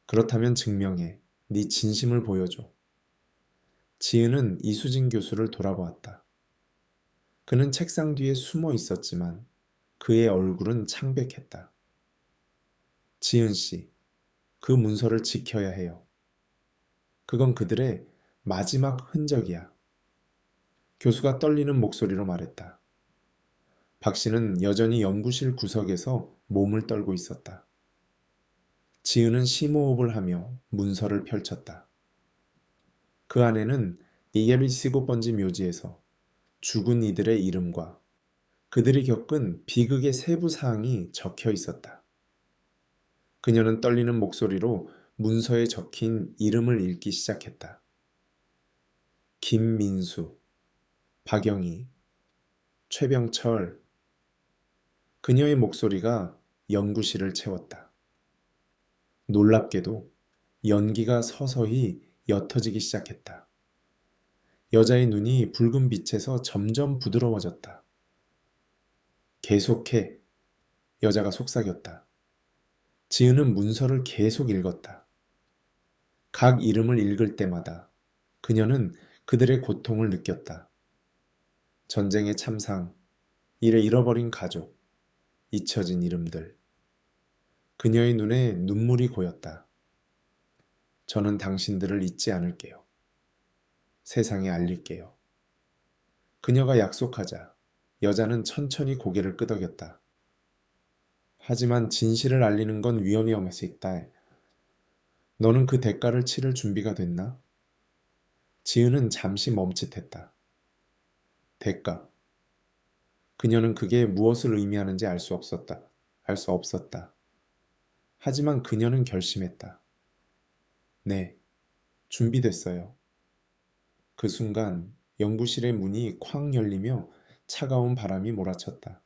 그렇다면 증명해. 네 진심을 보여줘. 지은은 이수진 교수를 돌아보았다. 그는 책상 뒤에 숨어 있었지만 그의 얼굴은 창백했다. 지은 씨, 그 문서를 지켜야 해요. 그건 그들의 마지막 흔적이야. 교수가 떨리는 목소리로 말했다. 박 씨는 여전히 연구실 구석에서 몸을 떨고 있었다. 지은은 심호흡을 하며 문서를 펼쳤다. 그 안에는 이게리시고 번지 묘지에서 죽은 이들의 이름과 그들이 겪은 비극의 세부 사항이 적혀 있었다. 그녀는 떨리는 목소리로 문서에 적힌 이름을 읽기 시작했다. 김민수, 박영희, 최병철. 그녀의 목소리가 연구실을 채웠다. 놀랍게도 연기가 서서히 옅어지기 시작했다. 여자의 눈이 붉은 빛에서 점점 부드러워졌다. 계속해. 여자가 속삭였다. 지은은 문서를 계속 읽었다. 각 이름을 읽을 때마다 그녀는 그들의 고통을 느꼈다. 전쟁의 참상, 일에 잃어버린 가족, 잊혀진 이름들. 그녀의 눈에 눈물이 고였다. 저는 당신들을 잊지 않을게요. 세상에 알릴게요. 그녀가 약속하자 여자는 천천히 고개를 끄덕였다. 하지만 진실을 알리는 건 위험해서 있다. 너는 그 대가를 치를 준비가 됐나? 지은은 잠시 멈칫했다. 대가. 그녀는 그게 무엇을 의미하는지 알 수 없었다. 알 수 없었다. 하지만 그녀는 결심했다. 네, 준비됐어요. 그 순간 연구실의 문이 쾅 열리며 차가운 바람이 몰아쳤다.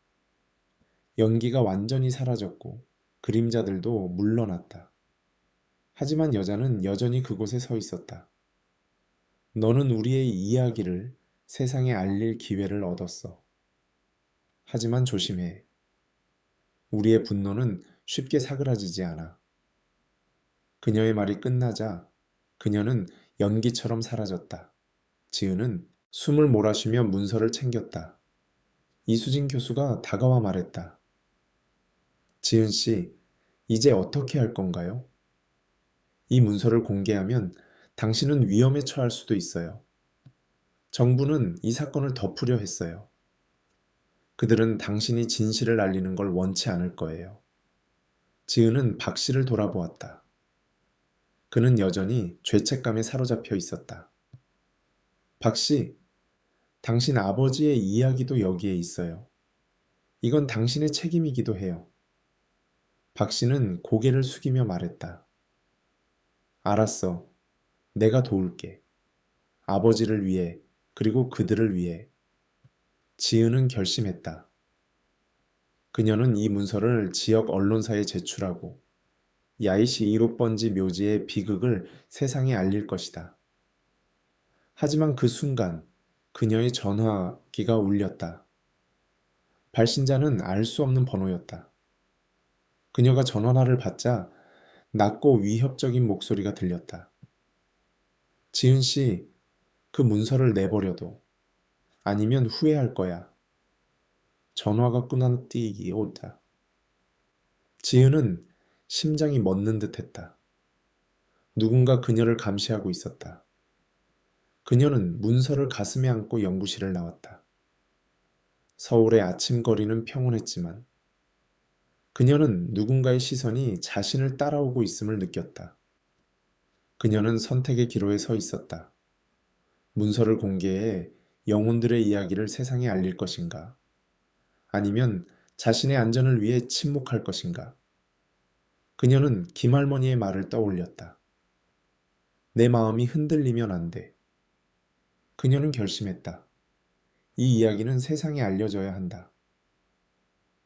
연기가 완전히 사라졌고 그림자들도 물러났다. 하지만 여자는 여전히 그곳에 서 있었다. 너는 우리의 이야기를 세상에 알릴 기회를 얻었어. 하지만 조심해. 우리의 분노는 쉽게 사그라지지 않아. 그녀의 말이 끝나자 그녀는 연기처럼 사라졌다. 지은은 숨을 몰아쉬며 문서를 챙겼다. 이수진 교수가 다가와 말했다. 지은 씨, 이제 어떻게 할 건가요? 이 문서를 공개하면 당신은 위험에 처할 수도 있어요. 정부는 이 사건을 덮으려 했어요. 그들은 당신이 진실을 알리는 걸 원치 않을 거예요. 지은은 박 씨를 돌아보았다. 그는 여전히 죄책감에 사로잡혀 있었다. 박 씨, 당신 아버지의 이야기도 여기에 있어요. 이건 당신의 책임이기도 해요. 박 씨는 고개를 숙이며 말했다. 알았어. 내가 도울게. 아버지를 위해, 그리고 그들을 위해. 지은은 결심했다. 그녀는 이 문서를 지역 언론사에 제출하고 야이시 1호번지 묘지의 비극을 세상에 알릴 것이다. 하지만 그 순간 그녀의 전화기가 울렸다. 발신자는 알 수 없는 번호였다. 그녀가 전화를 받자 낮고 위협적인 목소리가 들렸다. 지은 씨, 그 문서를 내버려둬. 아니면 후회할 거야. 전화가 끊어뛰기 오다. 지은은 심장이 멎는 듯 했다. 누군가 그녀를 감시하고 있었다. 그녀는 문서를 가슴에 안고 연구실을 나왔다. 서울의 아침 거리는 평온했지만 그녀는 누군가의 시선이 자신을 따라오고 있음을 느꼈다. 그녀는 선택의 기로에 서 있었다. 문서를 공개해 영혼들의 이야기를 세상에 알릴 것인가? 아니면 자신의 안전을 위해 침묵할 것인가? 그녀는 김할머니의 말을 떠올렸다. 내 마음이 흔들리면 안 돼. 그녀는 결심했다. 이 이야기는 세상에 알려져야 한다.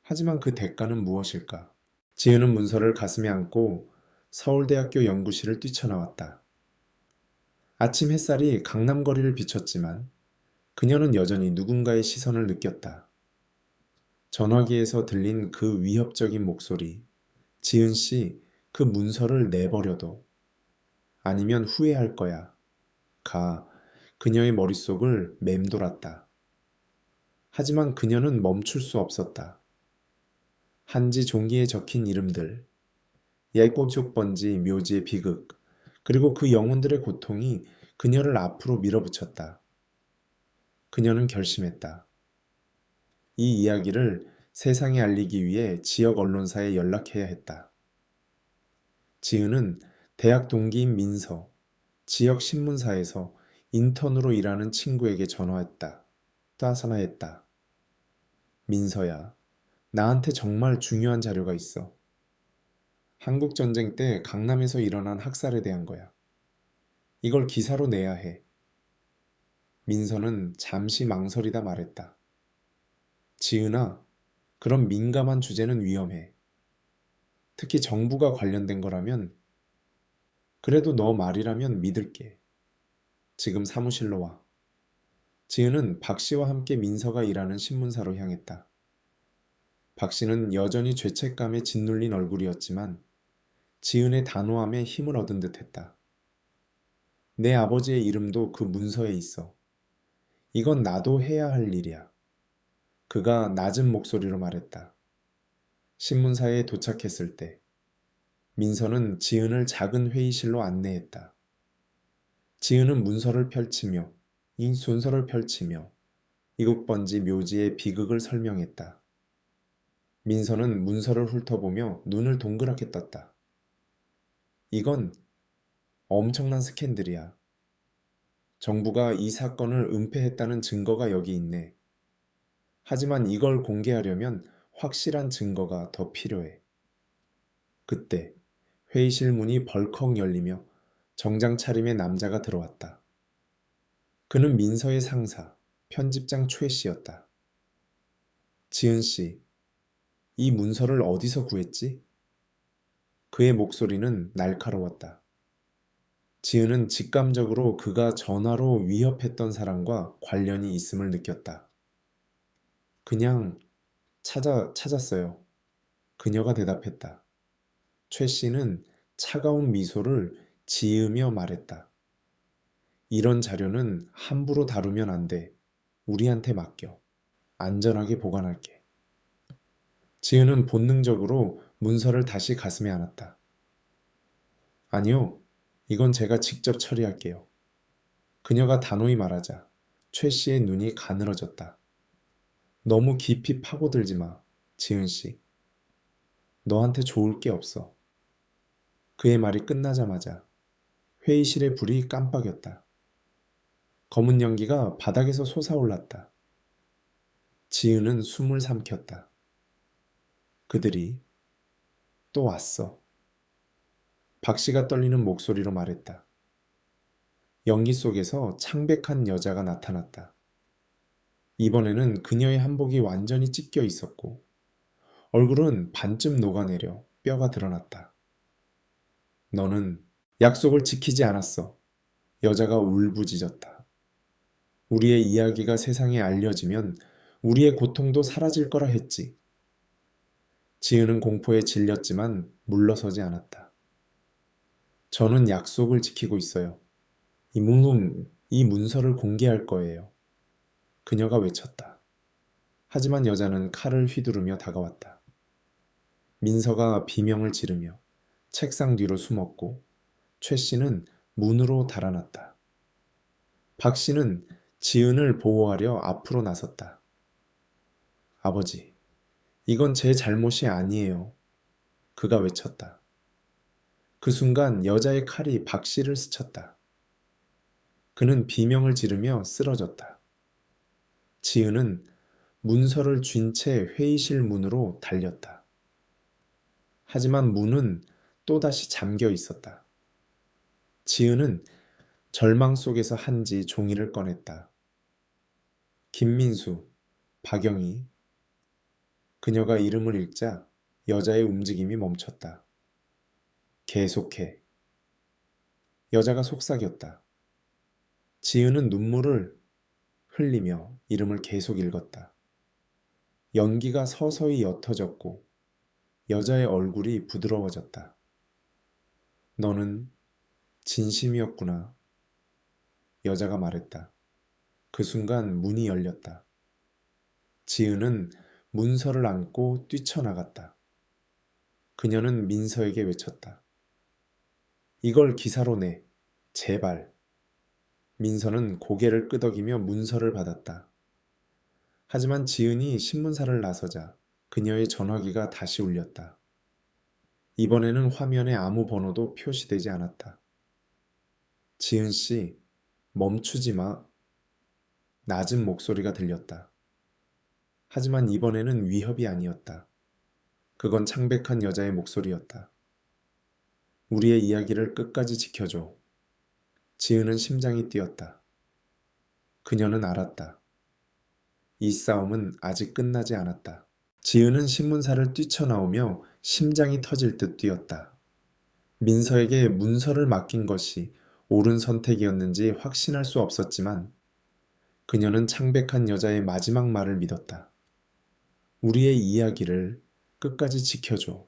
하지만 그 대가는 무엇일까? 지은은 문서를 가슴에 안고 서울대학교 연구실을 뛰쳐나왔다. 아침 햇살이 강남거리를 비췄지만 그녀는 여전히 누군가의 시선을 느꼈다. 전화기에서 들린 그 위협적인 목소리. 지은 씨, 그 문서를 내버려둬. 아니면 후회할 거야. 가 그녀의 머릿속을 맴돌았다. 하지만 그녀는 멈출 수 없었다. 한지 종이에 적힌 이름들, 예꽃족 번지 묘지의 비극, 그리고 그 영혼들의 고통이 그녀를 앞으로 밀어붙였다. 그녀는 결심했다. 이 이야기를 세상에 알리기 위해 지역 언론사에 연락해야 했다. 지은은 대학 동기인 민서, 지역 신문사에서 인턴으로 일하는 친구에게 전화했다. 따선화했다. 민서야, 나한테 정말 중요한 자료가 있어. 한국전쟁 때 강남에서 일어난 학살에 대한 거야. 이걸 기사로 내야 해. 민서는 잠시 망설이다 말했다. 지은아, 그런 민감한 주제는 위험해. 특히 정부가 관련된 거라면, 그래도 너 말이라면 믿을게. 지금 사무실로 와. 지은은 박 씨와 함께 민서가 일하는 신문사로 향했다. 박 씨는 여전히 죄책감에 짓눌린 얼굴이었지만 지은의 단호함에 힘을 얻은 듯 했다. 내 아버지의 이름도 그 문서에 있어. 이건 나도 해야 할 일이야. 그가 낮은 목소리로 말했다. 신문사에 도착했을 때 민서는 지은을 작은 회의실로 안내했다. 지은은 문서를 펼치며 이 순서를 펼치며 이국번지 묘지의 비극을 설명했다. 민서는 문서를 훑어보며 눈을 동그랗게 떴다. 이건 엄청난 스캔들이야. 정부가 이 사건을 은폐했다는 증거가 여기 있네. 하지만 이걸 공개하려면 확실한 증거가 더 필요해. 그때 회의실 문이 벌컥 열리며 정장 차림의 남자가 들어왔다. 그는 민서의 상사, 편집장 최 씨였다. 지은 씨, 이 문서를 어디서 구했지? 그의 목소리는 날카로웠다. 지은은 직감적으로 그가 전화로 위협했던 사람과 관련이 있음을 느꼈다. 그냥 찾았어요. 그녀가 대답했다. 최 씨는 차가운 미소를 지으며 말했다. 이런 자료는 함부로 다루면 안 돼. 우리한테 맡겨. 안전하게 보관할게. 지은은 본능적으로 문서를 다시 가슴에 안았다. 아니요, 이건 제가 직접 처리할게요. 그녀가 단호히 말하자 최 씨의 눈이 가늘어졌다. 너무 깊이 파고들지 마, 지은 씨. 너한테 좋을 게 없어. 그의 말이 끝나자마자 회의실의 불이 깜빡였다. 검은 연기가 바닥에서 솟아올랐다. 지은은 숨을 삼켰다. 그들이 또 왔어. 박씨가 떨리는 목소리로 말했다. 연기 속에서 창백한 여자가 나타났다. 이번에는 그녀의 한복이 완전히 찢겨 있었고 얼굴은 반쯤 녹아내려 뼈가 드러났다. 너는 약속을 지키지 않았어. 여자가 울부짖었다. 우리의 이야기가 세상에 알려지면 우리의 고통도 사라질 거라 했지. 지은은 공포에 질렸지만 물러서지 않았다. 저는 약속을 지키고 있어요. 이 문서를 공개할 거예요. 그녀가 외쳤다. 하지만 여자는 칼을 휘두르며 다가왔다. 민서가 비명을 지르며 책상 뒤로 숨었고 최 씨는 문으로 달아났다. 박 씨는 지은을 보호하려 앞으로 나섰다. 아버지, 이건 제 잘못이 아니에요. 그가 외쳤다. 그 순간 여자의 칼이 박 씨를 스쳤다. 그는 비명을 지르며 쓰러졌다. 지은은 문서를 쥔 채 회의실 문으로 달렸다. 하지만 문은 또다시 잠겨 있었다. 지은은 절망 속에서 한지 종이를 꺼냈다. 김민수, 박영희. 그녀가 이름을 읽자 여자의 움직임이 멈췄다. 계속해. 여자가 속삭였다. 지은은 눈물을 흘리며 이름을 계속 읽었다. 연기가 서서히 옅어졌고 여자의 얼굴이 부드러워졌다. 너는 진심이었구나. 여자가 말했다. 그 순간 문이 열렸다. 지은은 문서를 안고 뛰쳐나갔다. 그녀는 민서에게 외쳤다. 이걸 기사로 내. 제발. 민서는 고개를 끄덕이며 문서를 받았다. 하지만 지은이 신문사를 나서자 그녀의 전화기가 다시 울렸다. 이번에는 화면에 아무 번호도 표시되지 않았다. 지은 씨, 멈추지 마. 낮은 목소리가 들렸다. 하지만 이번에는 위협이 아니었다. 그건 창백한 여자의 목소리였다. 우리의 이야기를 끝까지 지켜줘. 지은은 심장이 뛰었다. 그녀는 알았다. 이 싸움은 아직 끝나지 않았다. 지은은 신문사를 뛰쳐나오며 심장이 터질 듯 뛰었다. 민서에게 문서를 맡긴 것이 옳은 선택이었는지 확신할 수 없었지만 그녀는 창백한 여자의 마지막 말을 믿었다. 우리의 이야기를 끝까지 지켜줘.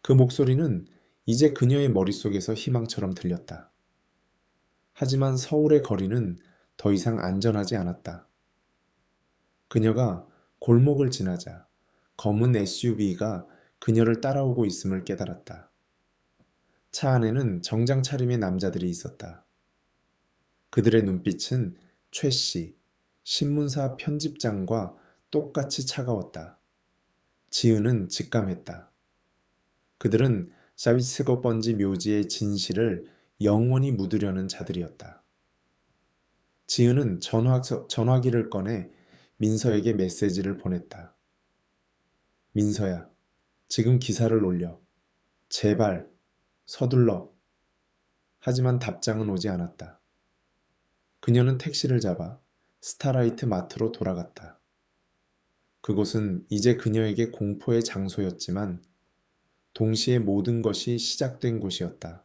그 목소리는 이제 그녀의 머릿속에서 희망처럼 들렸다. 하지만 서울의 거리는 더 이상 안전하지 않았다. 그녀가 골목을 지나자 검은 SUV가 그녀를 따라오고 있음을 깨달았다. 차 안에는 정장 차림의 남자들이 있었다. 그들의 눈빛은 최 씨, 신문사 편집장과 똑같이 차가웠다. 지은은 직감했다. 그들은 샤비스거 번지 묘지의 진실을 영원히 묻으려는 자들이었다. 지은은 전화기를 꺼내 민서에게 메시지를 보냈다. 민서야, 지금 기사를 올려. 제발, 서둘러. 하지만 답장은 오지 않았다. 그녀는 택시를 잡아 스타라이트 마트로 돌아갔다. 그곳은 이제 그녀에게 공포의 장소였지만 동시에 모든 것이 시작된 곳이었다.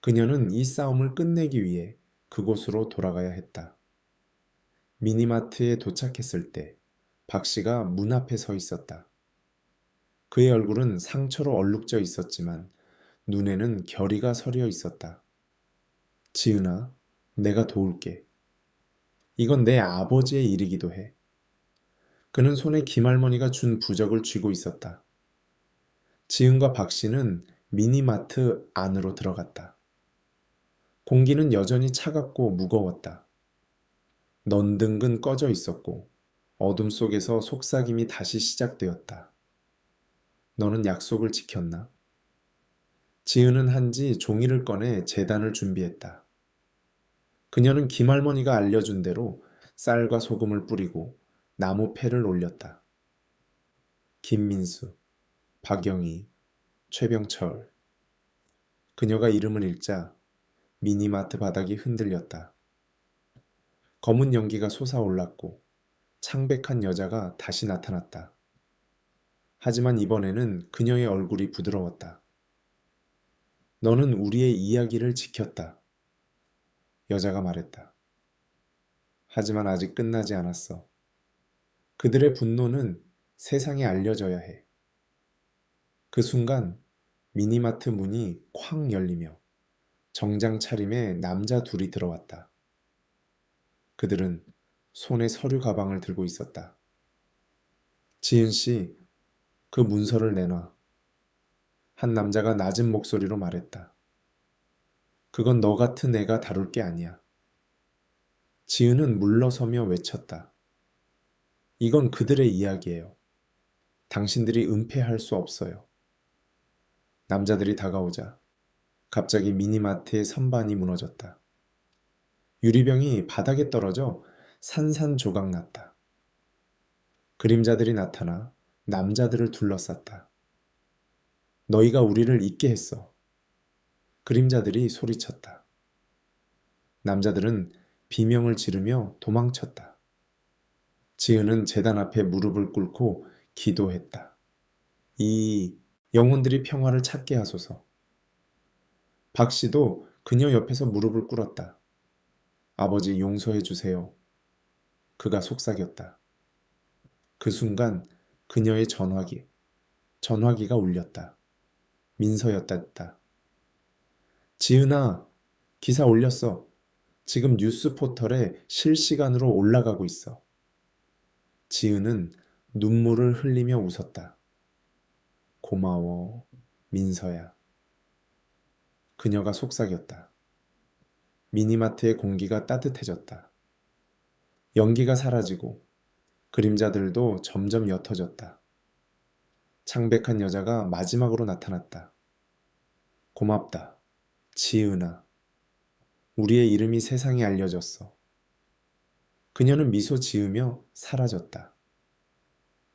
그녀는 이 싸움을 끝내기 위해 그곳으로 돌아가야 했다. 미니마트에 도착했을 때 박 씨가 문 앞에 서 있었다. 그의 얼굴은 상처로 얼룩져 있었지만 눈에는 결의가 서려 있었다. 지은아, 내가 도울게. 이건 내 아버지의 일이기도 해. 그는 손에 김할머니가 준 부적을 쥐고 있었다. 지은과 박 씨는 미니마트 안으로 들어갔다. 공기는 여전히 차갑고 무거웠다. 넌등은 꺼져 있었고 어둠 속에서 속삭임이 다시 시작되었다. 너는 약속을 지켰나? 지은은 한지 종이를 꺼내 제단을 준비했다. 그녀는 김할머니가 알려준 대로 쌀과 소금을 뿌리고 나무 패를 올렸다. 김민수, 박영희, 최병철. 그녀가 이름을 읽자 미니마트 바닥이 흔들렸다. 검은 연기가 솟아올랐고 창백한 여자가 다시 나타났다. 하지만 이번에는 그녀의 얼굴이 부드러웠다. 너는 우리의 이야기를 지켰다. 여자가 말했다. 하지만 아직 끝나지 않았어. 그들의 분노는 세상에 알려져야 해. 그 순간 미니마트 문이 쾅 열리며 정장 차림의 남자 둘이 들어왔다. 그들은 손에 서류 가방을 들고 있었다. 지은 씨, 그 문서를 내놔. 한 남자가 낮은 목소리로 말했다. 그건 너 같은 애가 다룰 게 아니야. 지은은 물러서며 외쳤다. 이건 그들의 이야기예요. 당신들이 은폐할 수 없어요. 남자들이 다가오자 갑자기 미니마트의 선반이 무너졌다. 유리병이 바닥에 떨어져 산산조각 났다. 그림자들이 나타나 남자들을 둘러쌌다. 너희가 우리를 잊게 했어. 그림자들이 소리쳤다. 남자들은 비명을 지르며 도망쳤다. 지은은 제단 앞에 무릎을 꿇고 기도했다. 이 영혼들이 평화를 찾게 하소서. 박 씨도 그녀 옆에서 무릎을 꿇었다. 아버지 용서해 주세요. 그가 속삭였다. 그 순간 그녀의 전화기가 울렸다. 민서였다. 지은아, 기사 올렸어. 지금 뉴스 포털에 실시간으로 올라가고 있어. 지은은 눈물을 흘리며 웃었다. 고마워, 민서야. 그녀가 속삭였다. 미니마트의 공기가 따뜻해졌다. 연기가 사라지고 그림자들도 점점 옅어졌다. 창백한 여자가 마지막으로 나타났다. 고맙다, 지은아. 우리의 이름이 세상에 알려졌어. 그녀는 미소 지으며 사라졌다.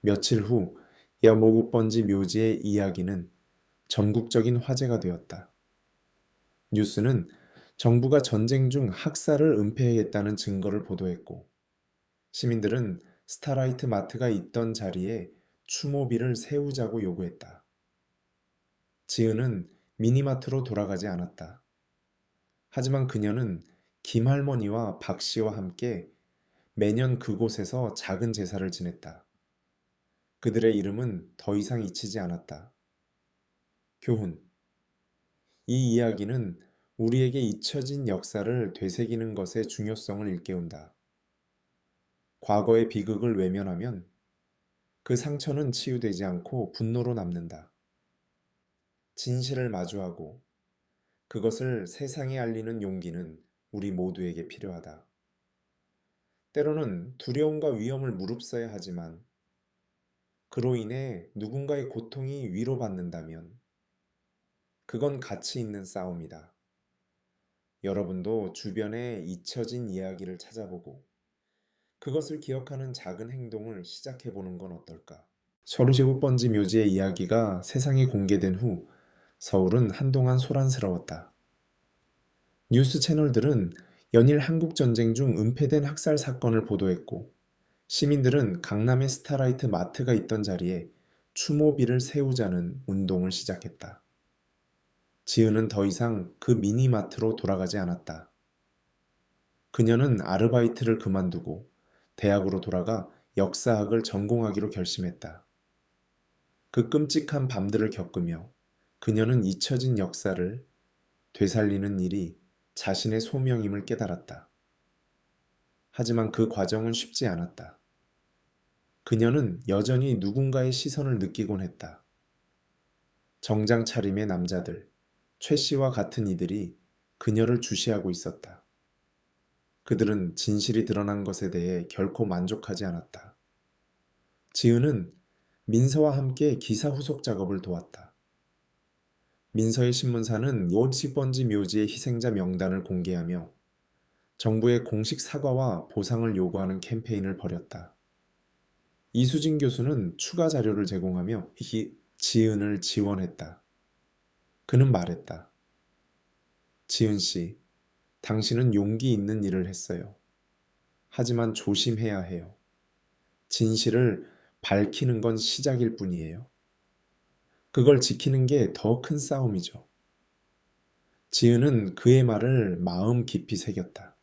며칠 후 여모국 번지 묘지의 이야기는 전국적인 화제가 되었다. 뉴스는 정부가 전쟁 중 학살을 은폐했다는 증거를 보도했고 시민들은 스타라이트 마트가 있던 자리에 추모비를 세우자고 요구했다. 지은은 미니마트로 돌아가지 않았다. 하지만 그녀는 김할머니와 박 씨와 함께 매년 그곳에서 작은 제사를 지냈다. 그들의 이름은 더 이상 잊히지 않았다. 교훈. 이 이야기는 우리에게 잊혀진 역사를 되새기는 것의 중요성을 일깨운다. 과거의 비극을 외면하면 그 상처는 치유되지 않고 분노로 남는다. 진실을 마주하고 그것을 세상에 알리는 용기는 우리 모두에게 필요하다. 때로는 두려움과 위험을 무릅써야 하지만 그로 인해 누군가의 고통이 위로받는다면 그건 가치 있는 싸움이다. 여러분도 주변에 잊혀진 이야기를 찾아보고 그것을 기억하는 작은 행동을 시작해보는 건 어떨까? 소르시국 번지 묘지의 이야기가 세상에 공개된 후 서울은 한동안 소란스러웠다. 뉴스 채널들은 연일 한국전쟁 중 은폐된 학살 사건을 보도했고 시민들은 강남의 스타라이트 마트가 있던 자리에 추모비를 세우자는 운동을 시작했다. 지은은 더 이상 그 미니마트로 돌아가지 않았다. 그녀는 아르바이트를 그만두고 대학으로 돌아가 역사학을 전공하기로 결심했다. 그 끔찍한 밤들을 겪으며 그녀는 잊혀진 역사를 되살리는 일이 자신의 소명임을 깨달았다. 하지만 그 과정은 쉽지 않았다. 그녀는 여전히 누군가의 시선을 느끼곤 했다. 정장 차림의 남자들, 최 씨와 같은 이들이 그녀를 주시하고 있었다. 그들은 진실이 드러난 것에 대해 결코 만족하지 않았다. 지은은 민서와 함께 기사 후속 작업을 도왔다. 민서의 신문사는 로지 번지 묘지의 희생자 명단을 공개하며 정부의 공식 사과와 보상을 요구하는 캠페인을 벌였다. 이수진 교수는 추가 자료를 제공하며 지은을 지원했다. 그는 말했다. 지은 씨, 당신은 용기 있는 일을 했어요. 하지만 조심해야 해요. 진실을 밝히는 건 시작일 뿐이에요. 그걸 지키는 게 더 큰 싸움이죠. 지은은 그의 말을 마음 깊이 새겼다.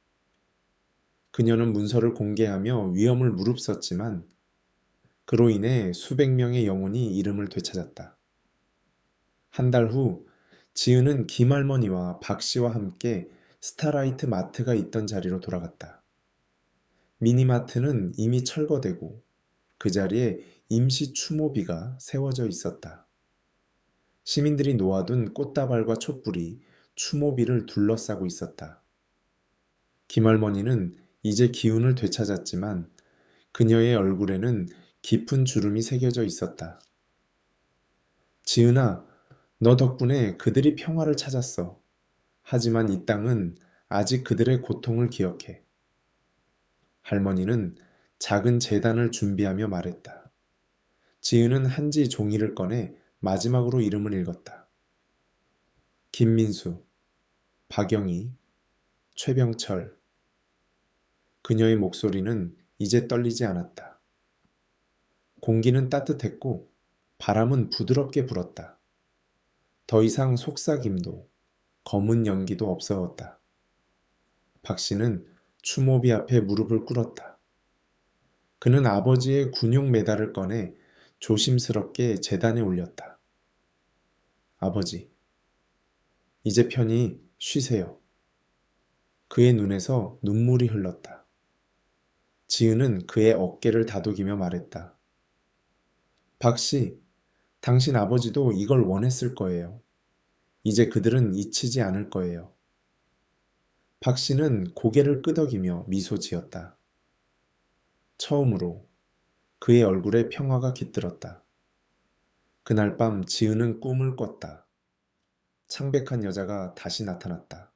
그녀는 문서를 공개하며 위험을 무릅썼지만 그로 인해 수백 명의 영혼이 이름을 되찾았다. 한 달 후 지은은 김할머니와 박 씨와 함께 스타라이트 마트가 있던 자리로 돌아갔다. 미니마트는 이미 철거되고 그 자리에 임시 추모비가 세워져 있었다. 시민들이 놓아둔 꽃다발과 촛불이 추모비를 둘러싸고 있었다. 김할머니는 이제 기운을 되찾았지만 그녀의 얼굴에는 깊은 주름이 새겨져 있었다. 지은아, 너 덕분에 그들이 평화를 찾았어. 하지만 이 땅은 아직 그들의 고통을 기억해. 할머니는 작은 제단을 준비하며 말했다. 지은은 한지 종이를 꺼내 마지막으로 이름을 읽었다. 김민수, 박영희, 최병철. 그녀의 목소리는 이제 떨리지 않았다. 공기는 따뜻했고 바람은 부드럽게 불었다. 더 이상 속삭임도 검은 연기도 없어졌다. 박 씨는 추모비 앞에 무릎을 꿇었다. 그는 아버지의 군용 메달을 꺼내 조심스럽게 제단에 올렸다. 아버지, 이제 편히 쉬세요. 그의 눈에서 눈물이 흘렀다. 지은은 그의 어깨를 다독이며 말했다. 박 씨, 당신 아버지도 이걸 원했을 거예요. 이제 그들은 잊히지 않을 거예요. 박 씨는 고개를 끄덕이며 미소 지었다. 처음으로 그의 얼굴에 평화가 깃들었다. 그날 밤 지은은 꿈을 꿨다. 창백한 여자가 다시 나타났다.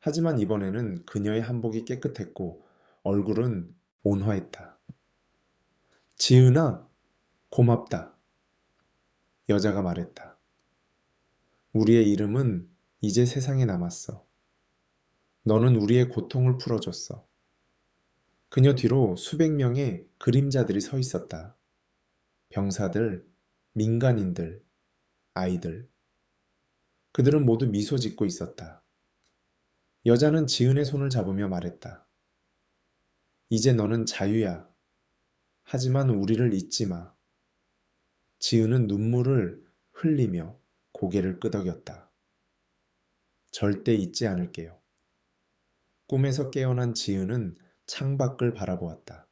하지만 이번에는 그녀의 한복이 깨끗했고 얼굴은 온화했다. 지은아, 고맙다. 여자가 말했다. 우리의 이름은 이제 세상에 남았어. 너는 우리의 고통을 풀어줬어. 그녀 뒤로 수백 명의 그림자들이 서 있었다. 병사들, 민간인들, 아이들. 그들은 모두 미소 짓고 있었다. 여자는 지은의 손을 잡으며 말했다. 이제 너는 자유야. 하지만 우리를 잊지 마. 지은은 눈물을 흘리며 고개를 끄덕였다. 절대 잊지 않을게요. 꿈에서 깨어난 지은은 창밖을 바라보았다.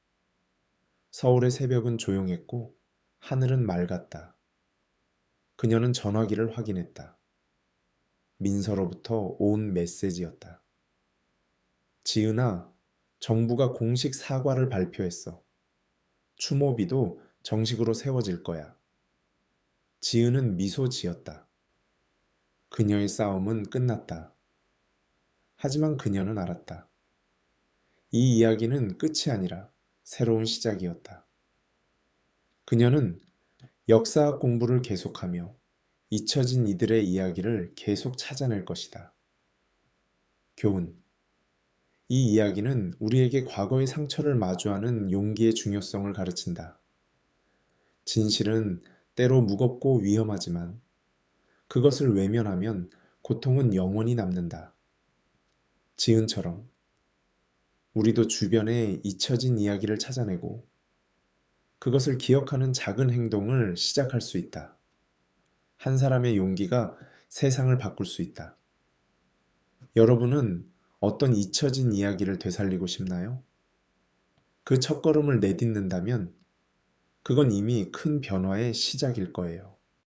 서울의 새벽은 조용했고 하늘은 맑았다. 그녀는 전화기를 확인했다. 민서로부터 온 메시지였다. 지은아, 정부가 공식 사과를 발표했어. 추모비도 정식으로 세워질 거야. 지은은 미소 지었다. 그녀의 싸움은 끝났다. 하지만 그녀는 알았다. 이 이야기는 끝이 아니라 새로운 시작이었다. 그녀는 역사학 공부를 계속하며 잊혀진 이들의 이야기를 계속 찾아낼 것이다. 교훈. 이 이야기는 우리에게 과거의 상처를 마주하는 용기의 중요성을 가르친다. 진실은 때로 무겁고 위험하지만 그것을 외면하면 고통은 영원히 남는다. 지은처럼 우리도 주변에 잊혀진 이야기를 찾아내고 그것을 기억하는 작은 행동을 시작할 수 있다. 한 사람의 용기가 세상을 바꿀 수 있다. 여러분은 어떤 잊혀진 이야기를 되살리고 싶나요? 그 첫걸음을 내딛는다면 그건 이미 큰 변화의 시작일 거예요.